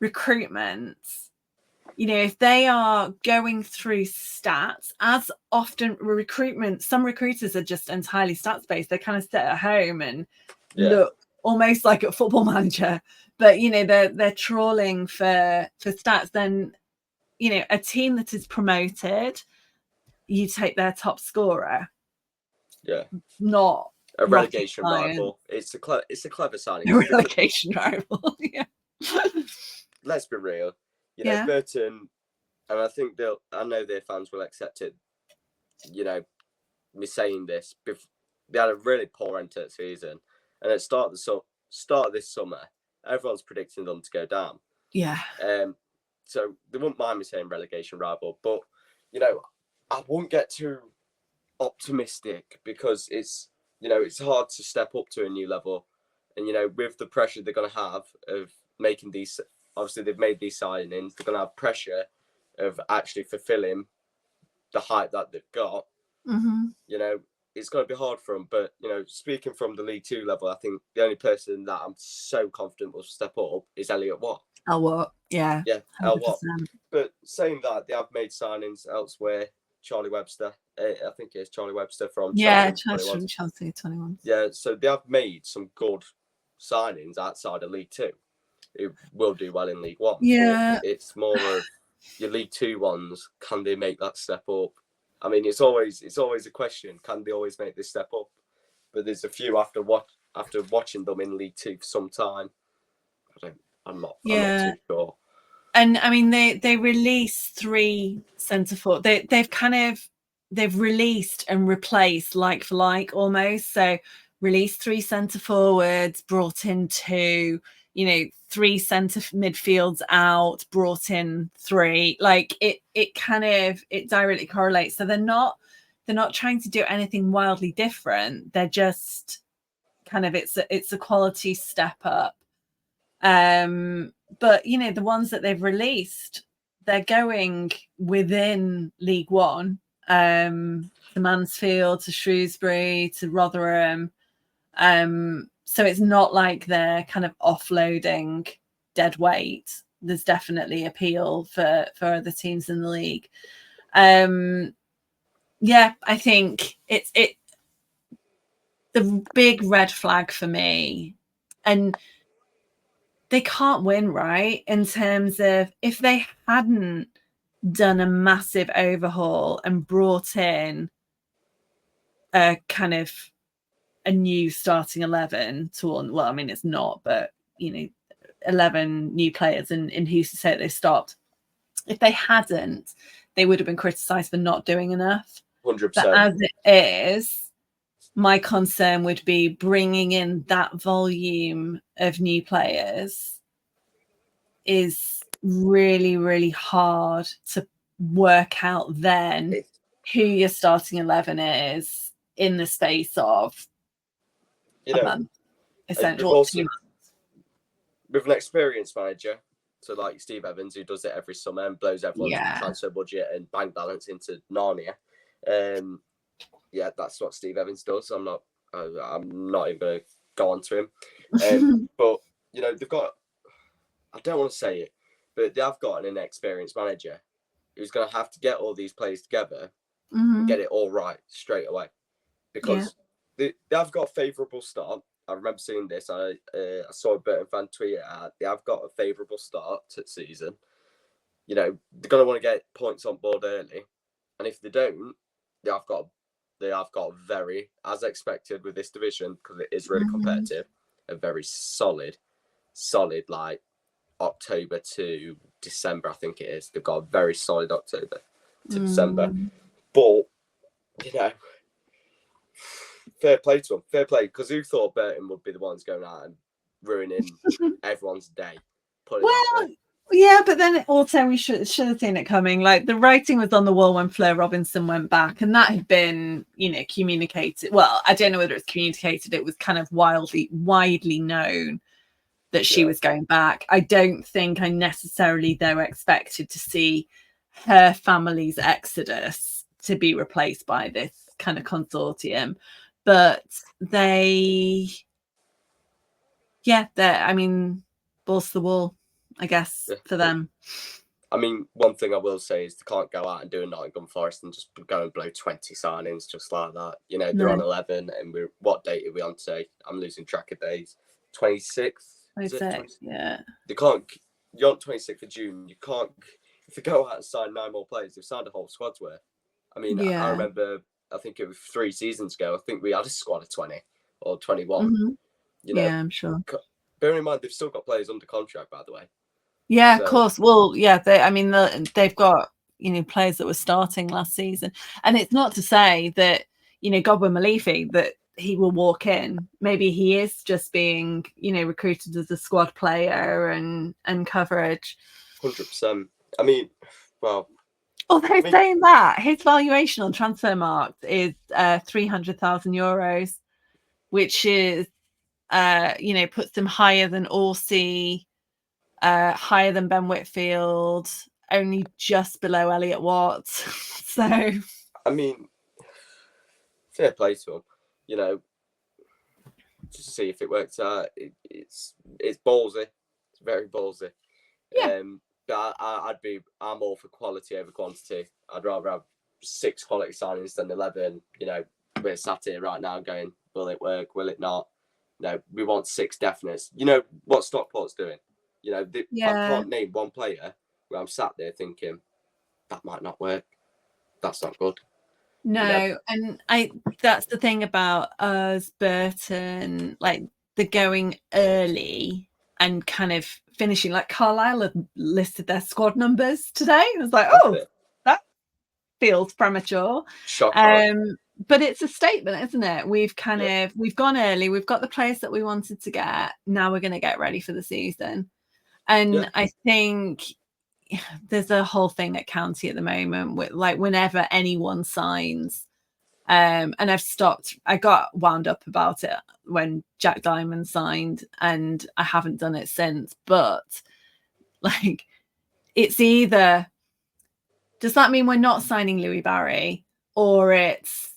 recruitment, if they are going through stats, as often some recruiters are just entirely stats based. They kind of sit at home and look almost like a Football Manager, but you know, they're trawling for stats. Then, you know, a team that is promoted, you take their top scorer. Yeah. Not a relegation rival. It's a clever signing. A relegation rival. Yeah. Let's be real. You know, Burton, and I think I know their fans will accept it. You know, me saying this, they had a really poor end to the season, and at start of this summer, everyone's predicting them to go down. Yeah. So they wouldn't mind me saying relegation rival, but you know, I won't get too optimistic because it's hard to step up to a new level, and you know, with the pressure they're going to have of making these. Obviously, they've made these signings. They're going to have pressure of actually fulfilling the hype that they've got. Mm-hmm. You know, it's going to be hard for them. But, you know, speaking from the League Two level, I think the only person that I'm so confident will step up is Elliot Watt. Watt, yeah. Yeah, El Watt. But saying that, they have made signings elsewhere. Charlie Webster, I think it's Charlie Webster from Chelsea 21. Yeah, so they have made some good signings outside of League Two. It will do well in League One. Yeah, but it's more of your League Two ones. Can they make that step up? I mean, it's always a question. Can they always make this step up? But there's a few after watching them in League Two for some time. I'm not too sure. And I mean, they released 3 centre forward. They've released and replaced like for like almost. So released 3 centre forwards, brought in 2. You know, 3 centre midfields out, brought in 3. Like it directly correlates. So they're not trying to do anything wildly different. They're just kind of it's a quality step up. But you know, the ones that they've released, they're going within League One, to Mansfield, to Shrewsbury, to Rotherham. So it's not like they're kind of offloading dead weight. There's definitely appeal for other teams in the league. I think it's the big red flag for me, and they can't win, right? In terms of if they hadn't done a massive overhaul and brought in a kind of a new starting 11 well, I mean, it's not, but you know, 11 new players, and who's to say they stopped? If they hadn't, they would have been criticised for not doing enough. 100%. But as it is, my concern would be bringing in that volume of new players is really, really hard to work out then who your starting 11 is in the space of a month, essentially. With an experienced manager, so like Steve Evans, who does it every summer and blows everyone's transfer budget and bank balance into Narnia. That's what Steve Evans does. I'm not even going to go on to him. But you know, they've got, I don't want to say it, but they have got an inexperienced manager who's going to have to get all these players together and get it all right straight away, because they have got a favourable start. I remember seeing this. I saw a Burton fan tweet it out. They have got a favourable start to the season. You know, they're going to want to get points on board early, and if they don't, they have got very, as expected with this division, because it is really competitive, a very solid like October to December, I think it is. They've got a very solid October to December. But, you know, fair play to them. Fair play, because who thought Burton would be the ones going out and ruining everyone's day? Yeah, but then also we should have seen it coming. Like, the writing was on the wall when Fleur Robinson went back, and that had been, you know, communicated. Well, I don't know whether it's communicated. It was kind of widely known that she was going back. I don't think I necessarily, though, expected to see her family's exodus to be replaced by this kind of consortium. But I mean, balls to the wall, I guess, for them. I mean, one thing I will say is they can't go out and do a Nottingham Forest and just go and blow 20 signings just like that. You know, they're on 11, and what date are we on today? I'm losing track of days. 26th. Is it 26, 26th? yeah. They can't. You're on 26th of June. You can't. If they go out and sign 9 more players, they've signed a whole squad's worth. I mean, I remember. I think it was 3 seasons ago. I think we had a squad of 20 or 21. Mm-hmm. You know, yeah, I'm sure. Bearing in mind they've still got players under contract, by the way. Yeah, So, of course. Well, yeah, they've got, players that were starting last season. And it's not to say that, Godwin Malifi, that he will walk in. Maybe he is just being, recruited as a squad player and coverage. 100%. I mean, well. Although saying that, his valuation on Transfermarkt is €300,000, which is, puts him higher than Orsi, higher than Ben Whitfield, only just below Elliot Watts. So, I mean, fair play to him. Just see if it works out. It's ballsy. It's very ballsy. Yeah. But I'm all for quality over quantity. I'd rather have 6 quality signings than 11. We're sat here right now going, will it work? Will it not? No, we want 6 definites. You know what Stockport's doing? I can't name one player where I'm sat there thinking that might not work. That's not good. No, and that's the thing about us, Burton, like the going early and kind of finishing. Like Carlisle had listed their squad numbers today. I was like, that feels premature. Shocking. But it's a statement, isn't it? We've gone early. We've got the players that we wanted to get. Now we're going to get ready for the season. And I think there's a whole thing at County at the moment with, like, whenever anyone signs, and I got wound up about it when Jack Diamond signed, and I haven't done it since. But like, it's either, does that mean we're not signing Louis Barry, or it's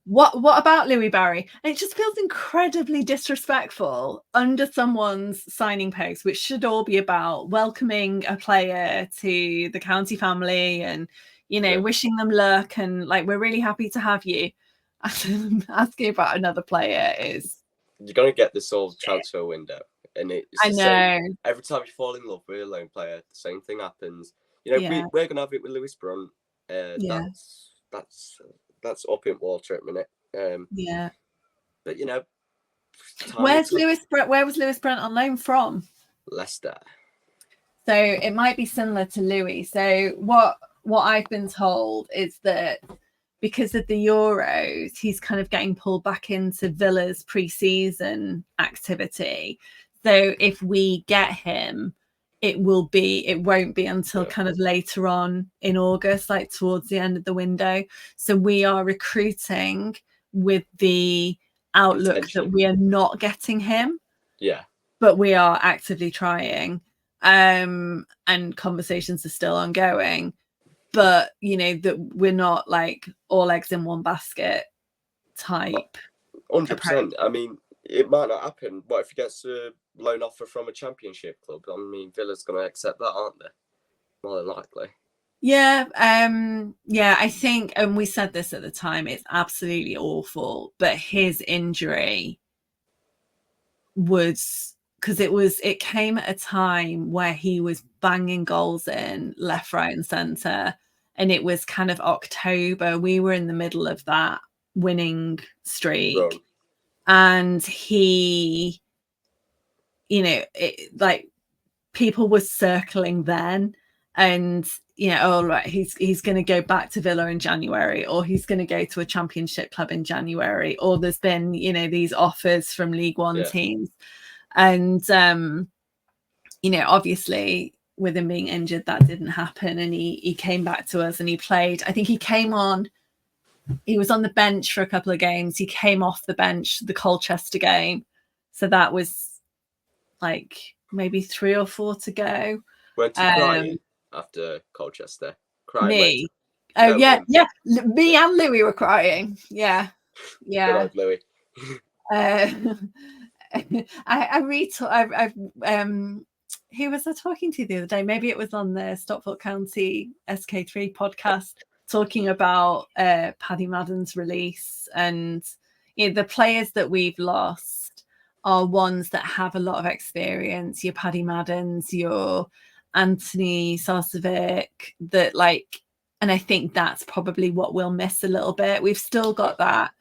what about Louis Barry? And it just feels incredibly disrespectful under someone's signing post, which should all be about welcoming a player to the County family and wishing them luck and like, we're really happy to have you. Asking about another player is, you're gonna get this whole transfer window, and it's I the know. same. Every time you fall in love with a lone player, the same thing happens. We're gonna have it with Lewis Brunt. That's up in water at the minute. But where was Lewis Brunt on loan from? Leicester. So it might be similar to Louis. So what I've been told is that because of the Euros, he's kind of getting pulled back into Villa's pre-season activity. So if we get him, it won't be until kind of later on in August, like towards the end of the window. So we are recruiting with the outlook that we are not getting him. Yeah. But we are actively trying. And conversations are still ongoing. But, that we're not like all eggs in one basket type. 100%. I mean, it might not happen. What if he gets a loan offer from a championship club? I mean, Villa's going to accept that, aren't they? More than likely. Yeah. I think, and we said this at the time, it's absolutely awful. But his injury was, because it came at a time where he was banging goals in left, right, and centre. And it was kind of October. We were in the middle of that winning streak. Wrong. And he, like people were circling then. And, right, he's going to go back to Villa in January, or he's going to go to a championship club in January, or there's been, these offers from League One teams. And, obviously with him being injured, that didn't happen. And he came back to us and he played. I think he was on the bench for a couple of games. He came off the bench, the Colchester game. So that was like maybe 3 or 4 to go. Went to crying after Colchester. Crying. Me. Yeah. Me and Louis were crying. Yeah. Good old Louis. Who was I talking to the other day? Maybe it was on the Stockport County SK3 podcast, talking about Paddy Madden's release, and the players that we've lost are ones that have a lot of experience. Your Paddy Maddens, your Anthony Sarcevic, that like, and I think that's probably what we'll miss a little bit. We've still got that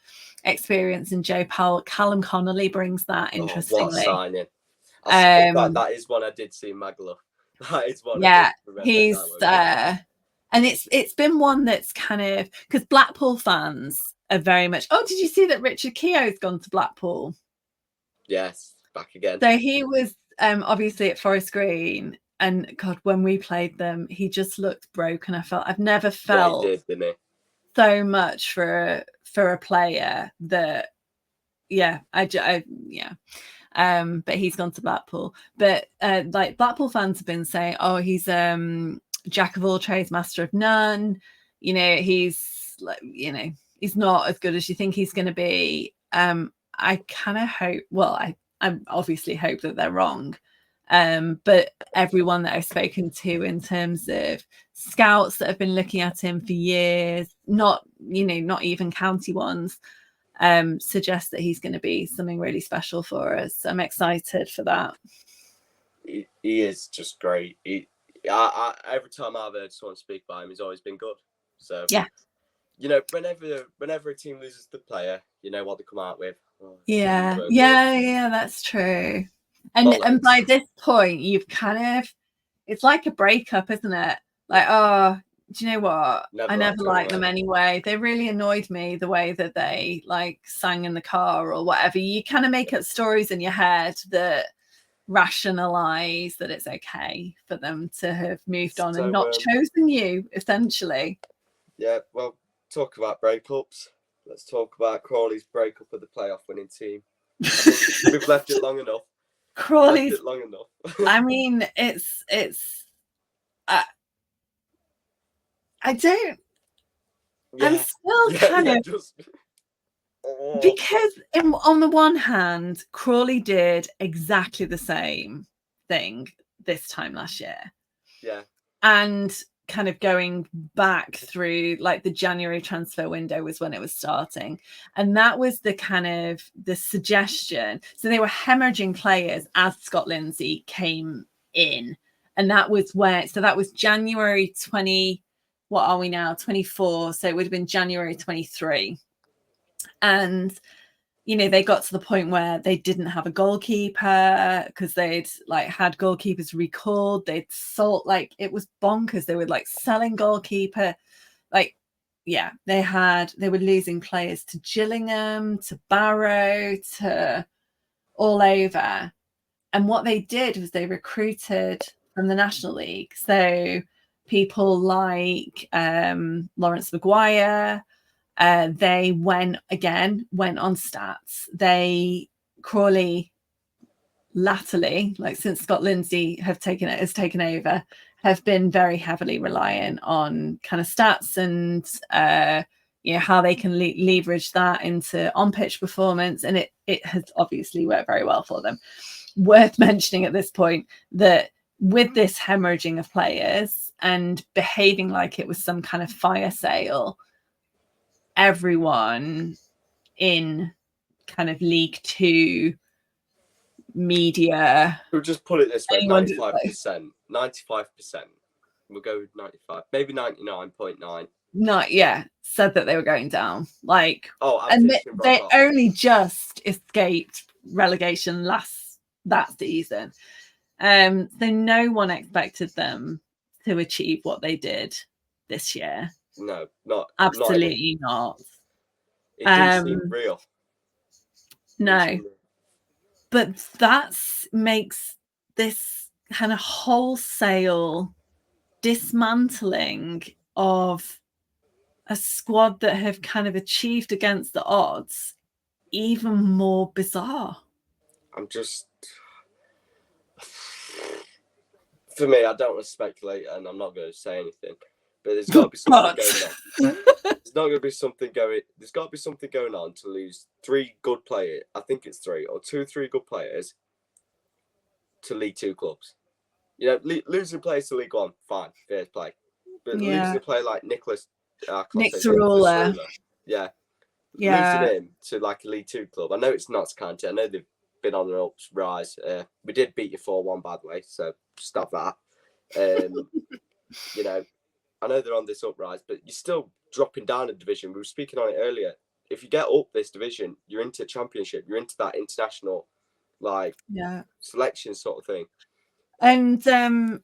experience in Joe Powell. Callum Connolly brings that, interestingly. What a signing. That is one I did see in Magaluf. That is one I did remember. He's and it's been one that's kind of, because Blackpool fans are very much, oh, did you see that Richard Keogh's gone to Blackpool? Yes, back again. So he was obviously at Forest Green, and God, when we played them, he just looked broken. I've never felt didn't he? So much for a player that, but he's gone to Blackpool. But like Blackpool fans have been saying, oh, he's jack of all trades, master of none. You know, he's like, you know, he's not as good as you think he's going to be. I kind of hope, well, I obviously hope that they're wrong. But everyone that I've spoken to in terms of scouts that have been looking at him for years, not even county ones, suggest that he's going to be something really special for us. I'm excited for that. He is just great. I every time I've heard someone speak about him, he's always been good. So yeah, you know, whenever a team loses the player, you know what they come out with. Yeah, that's true. And by this point, you've kind of, it's like a breakup, isn't it? Like, oh, do you know what? I never liked them anyway. They really annoyed me, the way that they like sang in the car or whatever. You kind of make up stories in your head that rationalize that it's okay for them to have moved on and not chosen you, essentially. Yeah, well, talk about breakups. Let's talk about Crawley's breakup of the playoff winning team. I think we've left it long enough. Crawley's long enough. I mean, it's I don't. Yeah. I'm still kind of just... because on the one hand, Crawley did exactly the same thing this time last year. Yeah, and kind of going back through like the January transfer window was when it was starting, and that was the kind of the suggestion. So they were hemorrhaging players as Scott Lindsay came in, and that was that was January 20, what are we now, 24, so it would have been January 23. And you know, they got to the point where they didn't have a goalkeeper because they'd like had goalkeepers recalled. They'd sold, like, it was bonkers. They were like selling goalkeeper. Like, yeah, they were losing players to Gillingham, to Barrow, to all over. And what they did was they recruited from the National League. So people like Lawrence Maguire, they went on stats. Crawley latterly, like since Scott Lindsay has taken over, have been very heavily reliant on kind of stats and you know, how they can leverage that into on-pitch performance, and it has obviously worked very well for them. Worth mentioning at this point that with this hemorrhaging of players and behaving like it was some kind of fire sale, everyone in kind of League Two media, we'll just put it this way, 95%. We'll go with 95, maybe 99.9. Said that they were going down. Like, and they only just escaped relegation that season. So no one expected them to achieve what they did this year. No, absolutely not. It didn't seem real. No, but that makes this kind of wholesale dismantling of a squad that have kind of achieved against the odds even more bizarre. For me, I don't want to speculate, and I'm not going to say anything. But there's got to be something going on. There's got to be something going on to lose 3 good players. I think it's 3 or 2, 3 good players to League Two clubs. You know, losing players to League One, fine, fair play. But losing a player like Nick Cerula, losing him to like a League Two club. I know it's Notts County. I know they've been on an uprise. We did beat you 4-1, by the way, so stop that. You know, I know they're on this uprise, but you're still dropping down a division. We were speaking on it earlier. If you get up this division, you're into Championship. You're into that international, selection sort of thing. And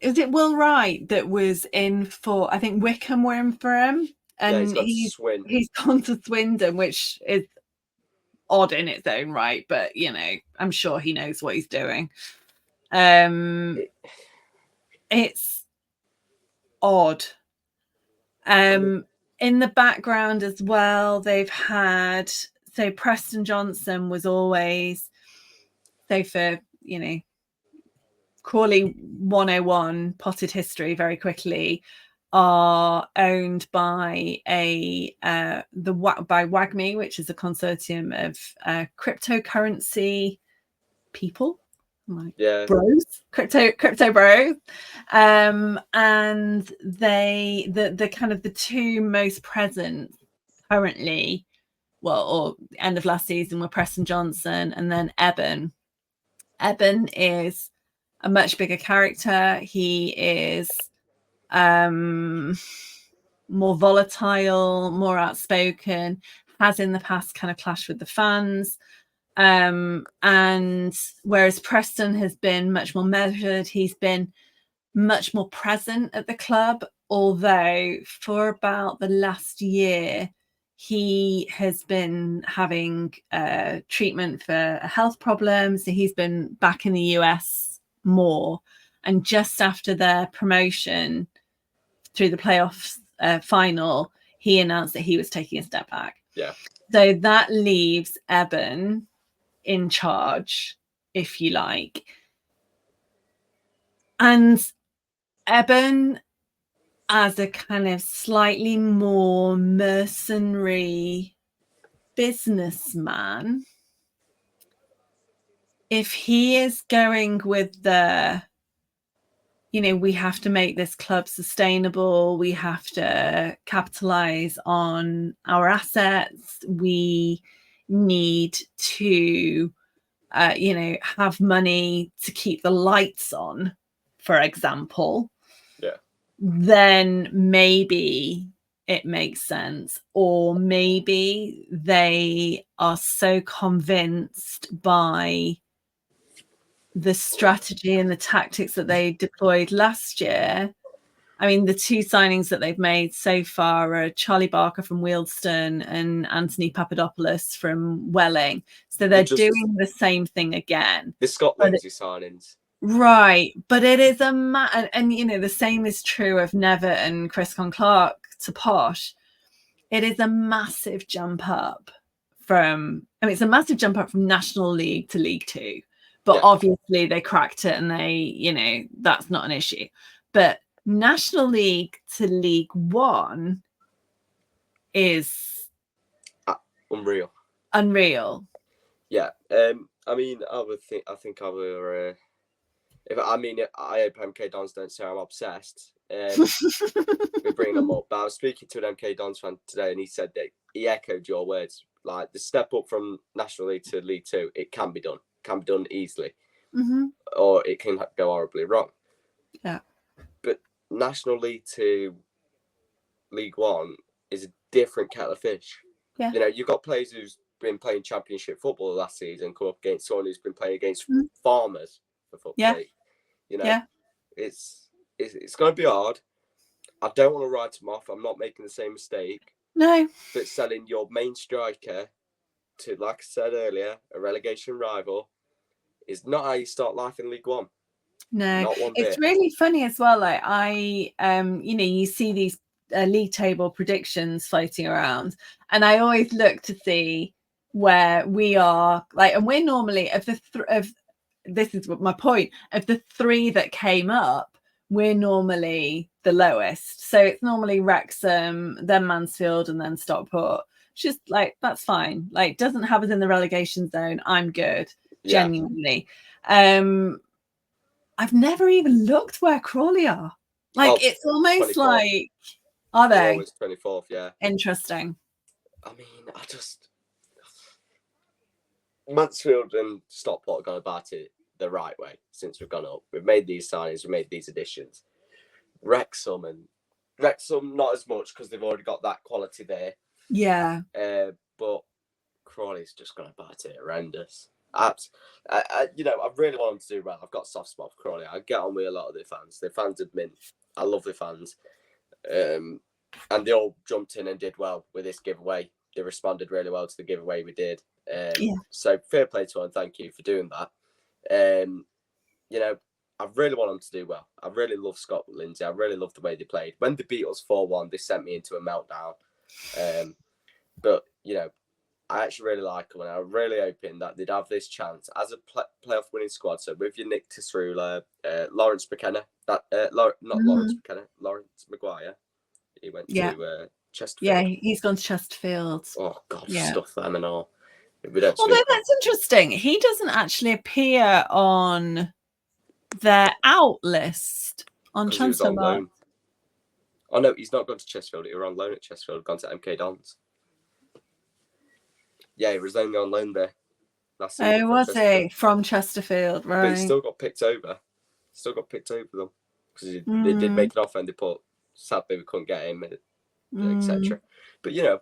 is it Will Wright that was in for? I think Wickham were in for him, and he's gone to Swindon, which is odd in its own right. But you know, I'm sure he knows what he's doing. It's odd. In the background as well, they've had Preston Johnson was always for Crawley 101 potted history very quickly are owned by by WAGMI, which is a consortium of cryptocurrency people, bros, crypto bros, and the kind of the two most present currently, or end of last season, were Preston Johnson and then Eben. Eben is a much bigger character. He is more volatile, more outspoken, has in the past kind of clashed with the fans. And whereas Preston has been much more measured, he's been much more present at the club, although for about the last year, he has been having treatment for a health problem. So he's been back in the US more, and just after their promotion through the playoffs final, he announced that he was taking a step back. So that leaves Eben in charge, if you like, and Eben as a kind of slightly more mercenary businessman, if he is going with the, we have to make this club sustainable, we have to capitalize on our assets, we need to, have money to keep the lights on, for example, then maybe it makes sense. Or maybe they are so convinced by the strategy and the tactics that they deployed last year. I mean, the two signings that they've made so far are Charlie Barker from Wealdstone and Anthony Papadopoulos from Welling. So they're doing the same thing again. The Scott Lindsay signings. Right. But it is and the same is true of Nevitt and Chris Clark to Posh. It is a massive jump up it's a massive jump up from National League to League Two. But obviously they cracked it and they, that's not an issue. But National League to League One is unreal. Yeah. I mean, I think I were. I hope MK Dons don't say I'm obsessed. We bring them up. But I was speaking to an MK Dons fan today, and he said that he echoed your words. Like the step up from National League to League Two, it can be done. Can be done easily, or it can go horribly wrong. Yeah. But National League to League One is a different kettle of fish. Yeah. You've got players who's been playing Championship football last season come up against someone who's been playing against farmers for football. Yeah. It's going to be hard. I don't want to write them off. I'm not making the same mistake. No. But selling your main striker to, like I said earlier, a relegation rival is not how you start life in League One. No, not one it's bit. Really funny as well. Like you see these league table predictions floating around, and I always look to see where we are. And we're normally this is my point, of the three that came up, we're normally the lowest. So it's normally Wrexham, then Mansfield, and then Stockport. Just that's fine. Doesn't have us in the relegation zone. I'm good. Genuinely. I've never even looked where Crawley are. It's almost 24th. Are they? Always 24th, yeah. Interesting. I mean, Mansfield and Stockport are going about it the right way since we've gone up. We've made these signings, we've made these additions. Wrexham not as much because they've already got that quality there. Yeah. But Crawley's just going about it horrendous. I really want them to do well. I've got a soft spot for Crawley. I get on with a lot of their fans. Their fans have been, I love their fans. And they all jumped in and did well with this giveaway. They responded really well to the giveaway we did. So fair play to them. Thank you for doing that. I really want them to do well. I really love Scott Lindsay. I really love the way they played. When they beat us 4-1, they sent me into a meltdown. But I actually really like them, and I'm really hoping that they'd have this chance as a playoff winning squad. So with your Nick Tisrula, Lawrence McKenna, Lawrence McKenna, Lawrence Maguire. He went to Chesterfield. Yeah, he's gone to Chesterfield. Oh God, stuff them and all. Although that's interesting. He doesn't actually appear on their out list on Transfermarkt. Oh no, he's not gone to Chesterfield. He was on loan at Chesterfield. Gone to MK Dons. Yeah, he was only on loan there. Was he from Chesterfield? Right. But he still got picked over. Them because they did make an offer and they put. Sadly, we couldn't get him, etc. But I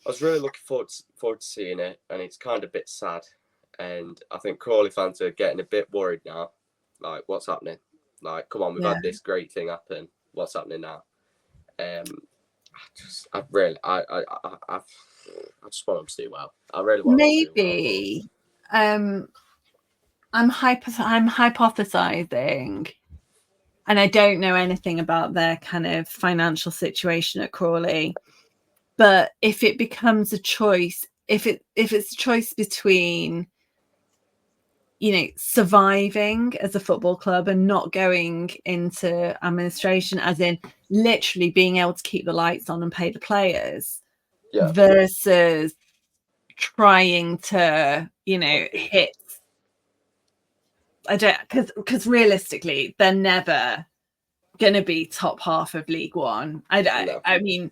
was really looking forward to seeing it, and it's kind of a bit sad. And I think Crawley fans are getting a bit worried now. Like, what's happening? Like, come on, we've had this great thing happen. What's happening now? I just want them to do well. I really want them to do well. I'm hypothesizing, and I don't know anything about their kind of financial situation at Crawley. But if it becomes a choice, if it's a choice between, surviving as a football club and not going into administration, as in literally being able to keep the lights on and pay the players, versus trying to, hit. I don't, because realistically, they're never going to be top half of League One. I mean,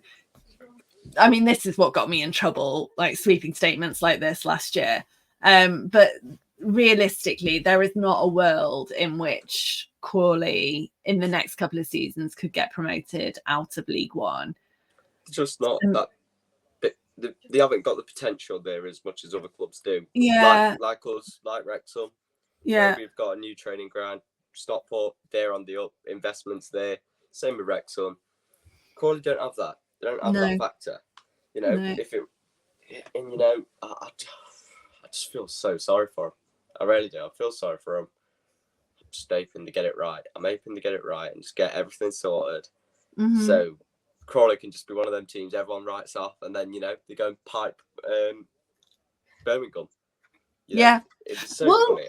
this is what got me in trouble, like sweeping statements like this last year. But realistically, there is not a world in which Crawley in the next couple of seasons could get promoted out of League One. It's just not that. They haven't got the potential there as much as other clubs do. Yeah, like us, like Wrexham. Yeah, we've got a new training ground. Stockport, they're on the up. Investments there. Same with Wrexham. Crawley don't have that. They don't have that factor. If it, and I just feel so sorry for them. I really do. I feel sorry for them. I'm just hoping to get it right. I'm hoping to get it right and just get everything sorted. So Crawley can just be one of them teams everyone writes off, and then they go and pipe Birmingham. It'd be so funny.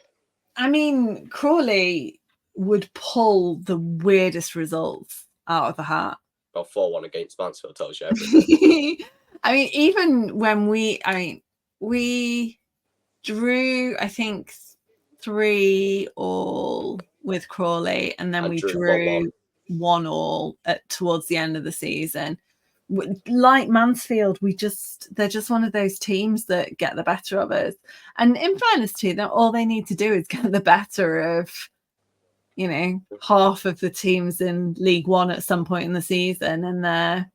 I mean, Crawley would pull the weirdest results out of the hat. Well, 4-1 against Mansfield tells you everything. I mean, even when we drew, I think 3-3 with Crawley, and then we drew 1-1 towards the end of the season. Like Mansfield, they're just one of those teams that get the better of us. And in fairness to them, all they need to do is get the better of, half of the teams in League One at some point in the season, and they're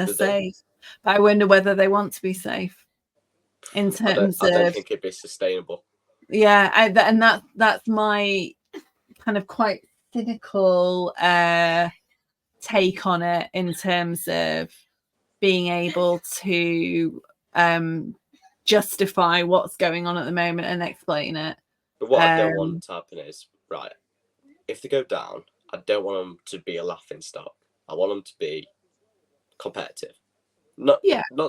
safe. But I wonder whether they want to be safe in terms of. I don't think it'd be sustainable. Yeah, and that's my kind of quite cynical take on it, in terms of being able to justify what's going on at the moment and explain it. But what I don't want to happen is, right, if they go down, I don't want them to be a laughing stock. I want them to be competitive. Not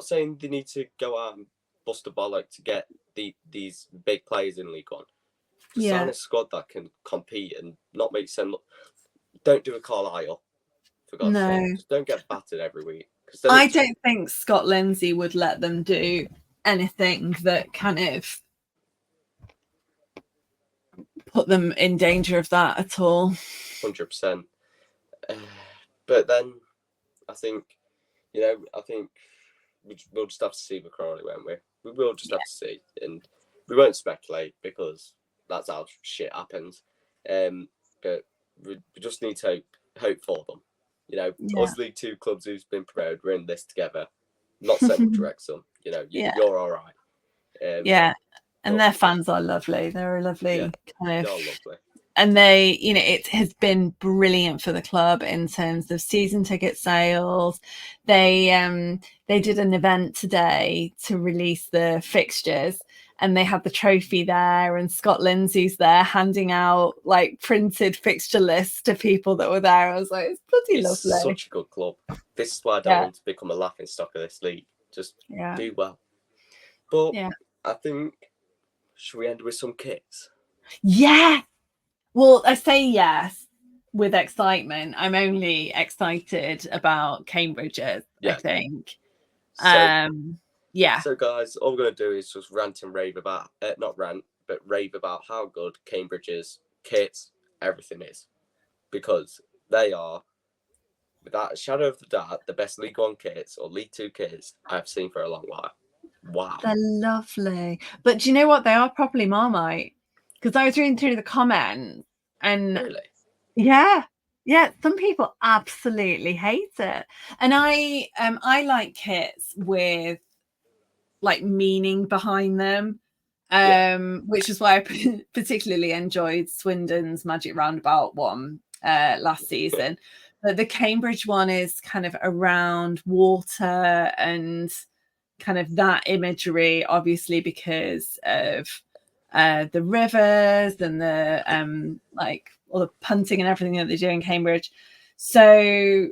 saying they need to go out and bust a bollock to get these big players in League One. Sign a squad that can compete and not make sense. Don't do a Carlisle. For God's sake. Just don't get battered every week. I don't think Scott Lindsay would let them do anything that kind of put them in danger of that at all. 100%. But then I think, we'll just have to see with Crawley, won't we? We will just have to see, and we won't speculate because that's how shit happens. But we just need to hope for them. You know, us League Two clubs who's been promoted, we're in this together. Not so much Wrexham. You know, you're all right. And their fans are lovely. They're a lovely kind of. They're lovely. And they, you know, it has been brilliant for the club in terms of season ticket sales. They did an event today to release the fixtures, and they had the trophy there, and Scott Lindsay's there handing out like printed fixture lists to people that were there. I was like, it's bloody lovely. Such a good club. This is why I don't want to become a laughing stock of this league. Just do well. But I think, should we end with some kits? Yeah. Well, I say yes with excitement. I'm only excited about Cambridge's, I think. So guys, all we're going to do is just rant and rave about, not rant, but rave about how good Cambridge's kits, everything is. Because they are, without a shadow of a doubt, the best League One kits or League Two kits I've seen for a long while. Wow. They're lovely. But do you know what? They are properly Marmite. Because I was reading through the comments, and some people absolutely hate it. And I like kits with like meaning behind them, which is why I particularly enjoyed Swindon's Magic Roundabout one last season. But the Cambridge one is kind of around water and kind of that imagery, obviously because of the rivers and the like all the punting and everything that they do in Cambridge. So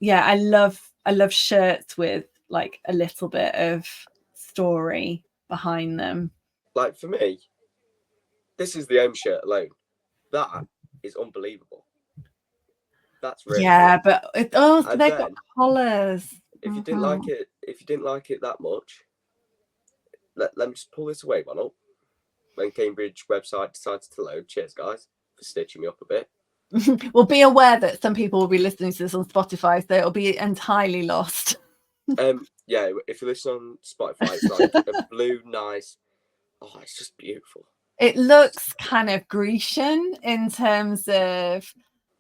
I love shirts with like a little bit of story behind them. Like for me, this is the home shirt alone. That is unbelievable. That's really good. But they've got collars. If you didn't like it that much, let me just pull this away one up. When Cambridge website decides to load. Cheers, guys, for stitching me up a bit. Well, be aware that some people will be listening to this on Spotify, so it'll be entirely lost. If you listen on Spotify, it's like a blue, nice. Oh, it's just beautiful. It looks kind of Grecian in terms of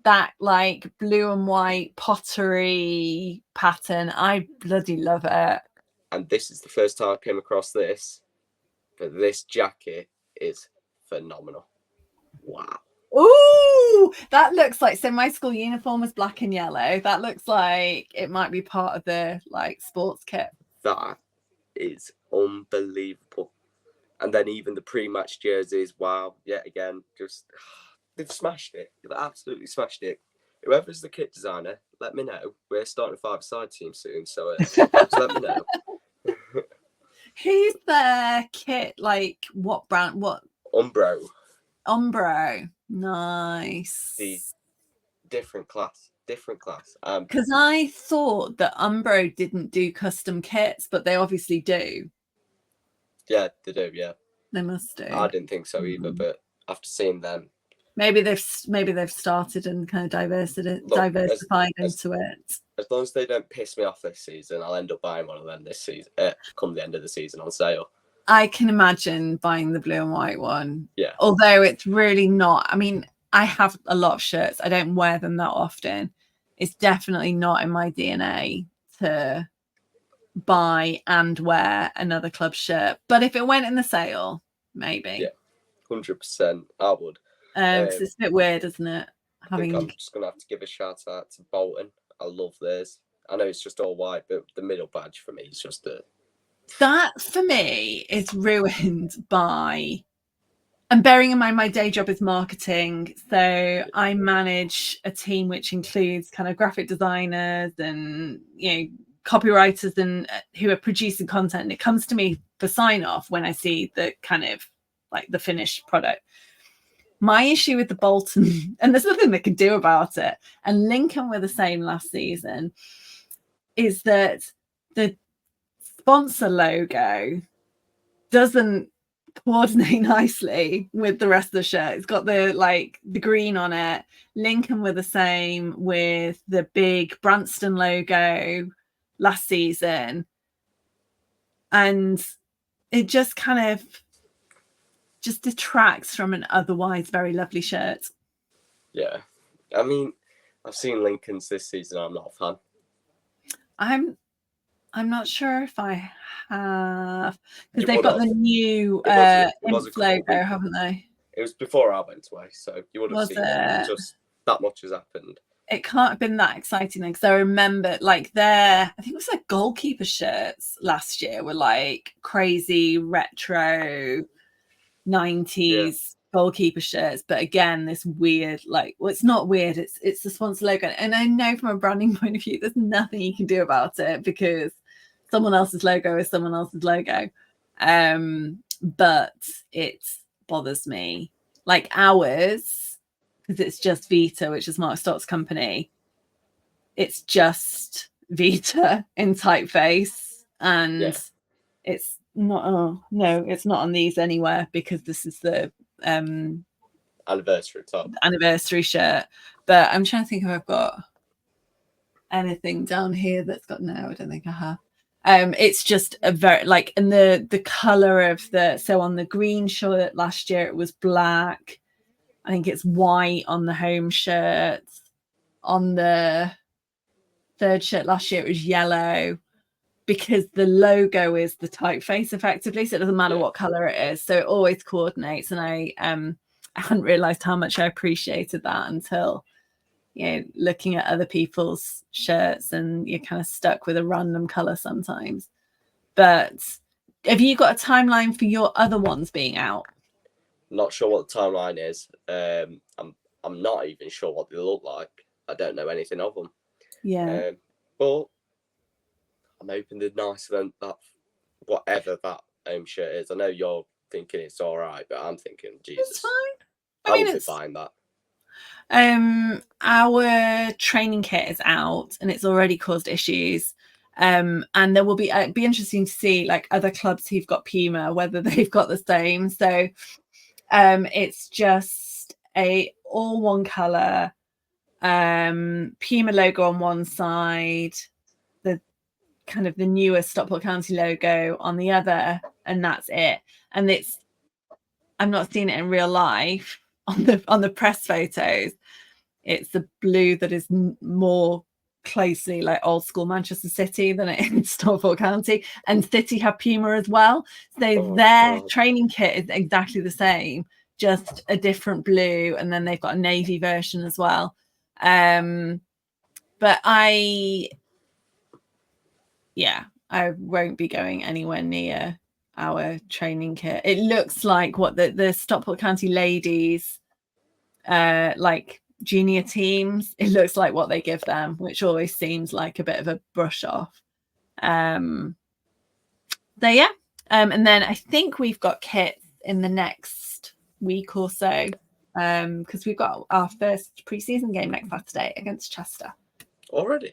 that like blue and white pottery pattern. I bloody love it. And this is the first time I came across this, but this jacket is phenomenal. Wow. Ooh, that looks like, so my school uniform was black and yellow. That looks like it might be part of the like sports kit. That is unbelievable. And then even the pre-match jerseys, wow. Yet again, just they've smashed it. They've absolutely smashed it. Whoever's the kit designer, let me know. We're starting a 5-a-side team soon, so just let me know. Who's their kit? Like what brand? What? Umbro. Nice. The different class. Because I thought that Umbro didn't do custom kits, but they obviously do. Yeah, they do. Yeah, they must do. I didn't think so either, but after seeing them, maybe they've started and kind of diversified into it. As long as they don't piss me off this season, I'll end up buying one of them this season. Come the end of the season on sale. I can imagine buying the blue and white one. Yeah. Although it's really not. I mean, I have a lot of shirts. I don't wear them that often. It's definitely not in my DNA to buy and wear another club shirt. But if it went in the sale, maybe. Yeah, 100%. I would. It's a bit weird, isn't it? I think I'm just going to have to give a shout out to Bolton. I love theirs. I know it's just all white, but the middle badge for me is just a... That, for me, is ruined by... And bearing in mind, my day job is marketing. So I manage a team which includes kind of graphic designers and, copywriters and who are producing content. And it comes to me for sign off when I see the kind of like the finished product. My issue with the Bolton, and there's nothing they can do about it, and Lincoln were the same last season, is that the sponsor logo doesn't coordinate nicely with the rest of the shirt. It's got the green on it. Lincoln were the same with the big Branston logo last season, and it just kind of just detracts from an otherwise very lovely shirt. Yeah. I mean, I've seen Lincoln's this season. I'm not a fan. I'm not sure if I have, because You they've would got have. the new It was a couple logo, weeks. haven't they? It was before I went away, so you would have Was seen it. Just that much has happened. It can't have been that exciting because I remember like I think it was like goalkeeper shirts last year were like crazy retro 90s goalkeeper shirts, but again this weird, like, well, it's not weird, it's the sponsor logo, and I know from a branding point of view there's nothing you can do about it because someone else's logo is someone else's logo, but it bothers me. Like ours, because it's just Vita, which is Mark Stott's company, it's just Vita in typeface, and it's not, no, it's not on these anywhere because this is the anniversary shirt. But I'm trying to think if I've got anything down here that's got, no, I don't think I have. It's just a very, like, and the color of so on the green shirt last year it was black. I think it's white on the home shirt. On the third shirt last year it was yellow, because the logo is the typeface effectively, so it doesn't matter what color it is, so it always coordinates. And I hadn't realized how much I appreciated that until, you know, looking at other people's shirts, and you're kind of stuck with a random color sometimes. But have you got a timeline for your other ones being out? Not sure what the timeline is. I'm not even sure what they look like. I don't know anything of them. Yeah. But I'm hoping they're nicer than that, whatever that shirt is. I know you're thinking it's all right, but I'm thinking, Jesus, it's fine. I mean, it's fine that. Our training kit is out, and it's already caused issues. And there will be, it'd be interesting to see like other clubs who've got Puma, whether they've got the same. So it's just all one color, Puma logo on one side, the kind of the newer Stockport County logo on the other, and that's it. And I'm not seeing it in real life on the press photos. It's the blue that is more closely like old school Manchester City than it is Stockport County, and City have Puma as well, so their training kit is exactly the same, just a different blue, and then they've got a navy version as well. But I won't be going anywhere near our training kit. It looks like what the Stockport County ladies like junior teams, it looks like what they give them, which always seems like a bit of a brush off. And then I think we've got kits in the next week or so, because we've got our first pre-season game next Saturday against Chester. Already?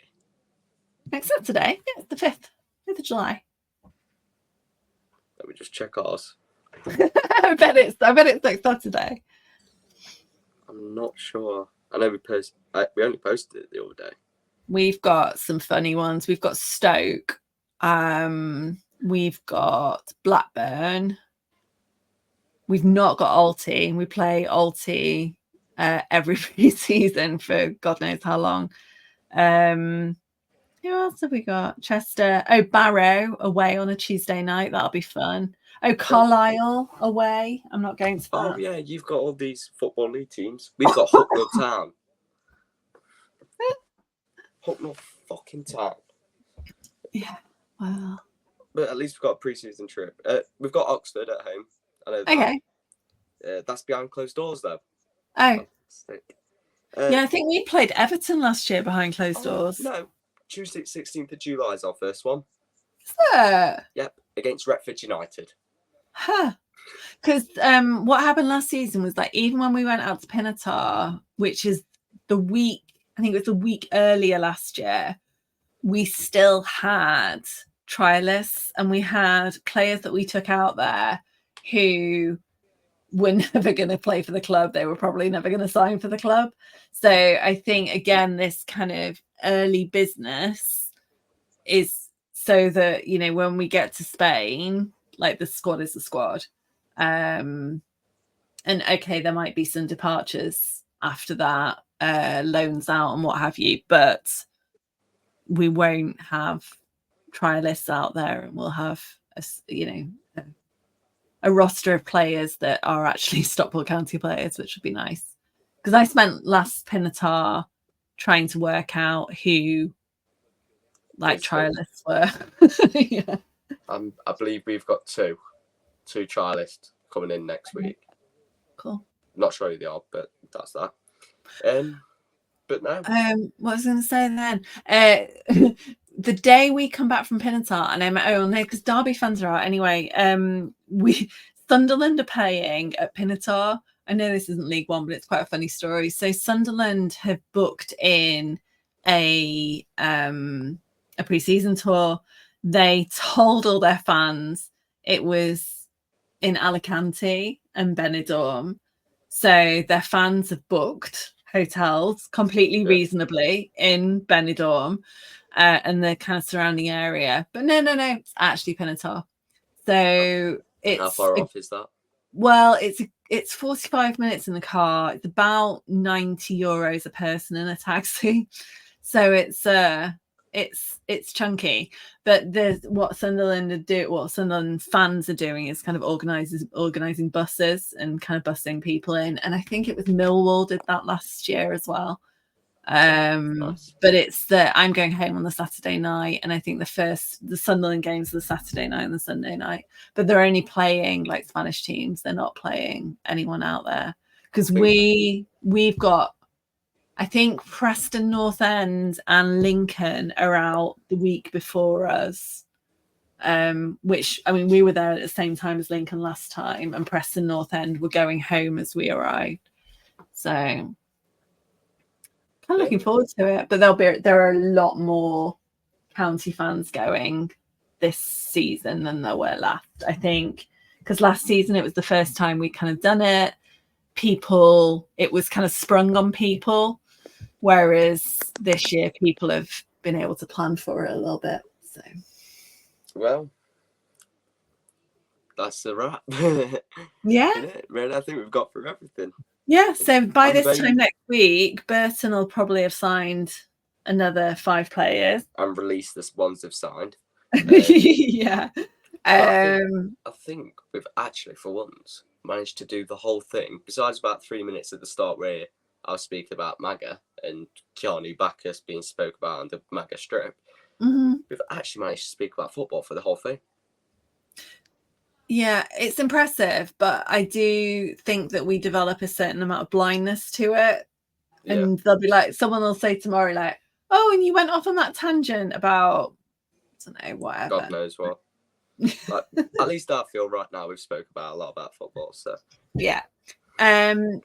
Next Saturday? Yeah, it's the 5th of July. Let me just check ours. I bet it's next Saturday. I'm not sure. I know we only posted it the other day. We've got some funny ones. We've got Stoke. We've got Blackburn. We've not got Alty. We play Alty every pre-season for God knows how long. Who else have we got? Chester. Oh, Barrow away on a Tuesday night. That'll be fun. Oh, Carlisle away. I'm not going to that. Oh, yeah, you've got all these Football League teams. We've got Hucknall Town. Hucknall fucking Town. Yeah, wow. But at least we've got a pre-season trip. We've got Oxford at home. I know that. Okay. That's behind closed doors, though. Oh. Yeah, I think we played Everton last year behind closed doors. No, Tuesday, 16th of July is our first one. Is it? Yep, against Retford United. Huh. Because what happened last season was that even when we went out to Pinatar, which is the week, I think it was the week earlier last year, we still had trialists, and we had players that we took out there who were never going to play for the club. They were probably never going to sign for the club. So I think, again, this kind of early business is so that, you know, when we get to Spain, like the squad is the squad. And okay, there might be some departures after that, loans out and what have you, but we won't have trialists out there, and we'll have a roster of players that are actually Stockport County players, which would be nice. Because I spent last Pinatar trying to work out who trialists were. Yeah. I believe we've got two trialists coming in next week. Cool. Not sure who they are, but that's that. But no. What was I going to say then? The day we come back from Pinatar, and no, because Derby fans are out anyway. Sunderland are playing at Pinatar. I know this isn't League One, but it's quite a funny story. So Sunderland have booked in a pre-season tour. They told all their fans it was in Alicante and Benidorm. So their fans have booked hotels completely reasonably in Benidorm and the kind of surrounding area. But no, it's actually Pinatar. So it's... How far off is that? Well, it's 45 minutes in the car. It's about €90 a person in a taxi. So it's chunky. But what Sunderland fans are doing is kind of organising buses and kind of busing people in. And I think it was Millwall did that last year as well. Nice. But I'm going home on the Saturday night, and I think the Sunderland games are the Saturday night and the Sunday night. But they're only playing like Spanish teams. They're not playing anyone out there, because we've got, I think, Preston North End and Lincoln are out the week before us. Which, I mean, we were there at the same time as Lincoln last time, and Preston North End were going home as we arrived. So I'm looking forward to it. But there are a lot more county fans going this season than there were last, I think, because last season it was the first time we kind of done it. It was kind of sprung on people, whereas this year people have been able to plan for it a little bit. So, well, that's a wrap. Yeah, really, I think we've got through everything. Yeah, so by this time next week, Burton will probably have signed another 5 players. And released the ones they've signed. Yeah. I think we've actually, for once, managed to do the whole thing. Besides about 3 minutes at the start where I was speaking about Maga and Keanu Bacchus being spoke about on the Maga strip, we've actually managed to speak about football for the whole thing. Yeah, it's impressive, but I do think that we develop a certain amount of blindness to it. And they'll be like, someone will say tomorrow, like, oh, and you went off on that tangent about, I don't know, whatever. God knows what. Like, at least I feel right now we've spoke about a lot about football. So yeah.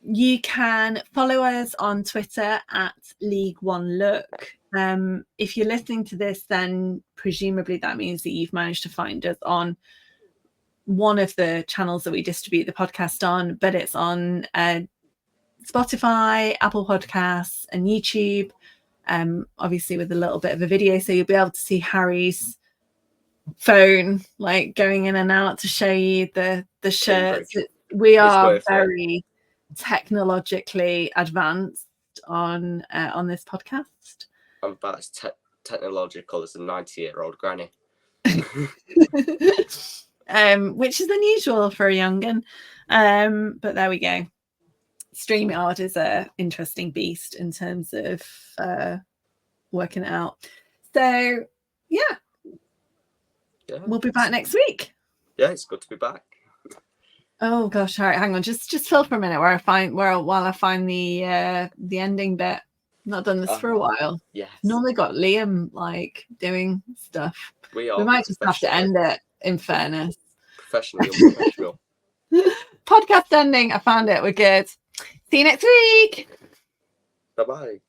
You can follow us on Twitter at League One Look. If you're listening to this, then presumably that means that you've managed to find us on one of the channels that we distribute the podcast on, but it's on Spotify, Apple Podcasts, and YouTube. Obviously with a little bit of a video, so you'll be able to see Harry's phone like going in and out to show you the shirts. We are very technologically advanced on this podcast. I'm about as technological as a 90-year-old granny. Which is unusual for a young'un. But there we go. StreamYard is a interesting beast in terms of working it out. So yeah, we'll be back next week. Yeah, it's good to be back. Oh gosh, all right, hang on, just fill for a minute while I find the ending bit. Not done this for a while. Yes. Normally got Liam like doing stuff. We might just have to end it, in fairness. Professionally unprofessional. Podcast ending. I found it. We're good. See you next week. Bye-bye.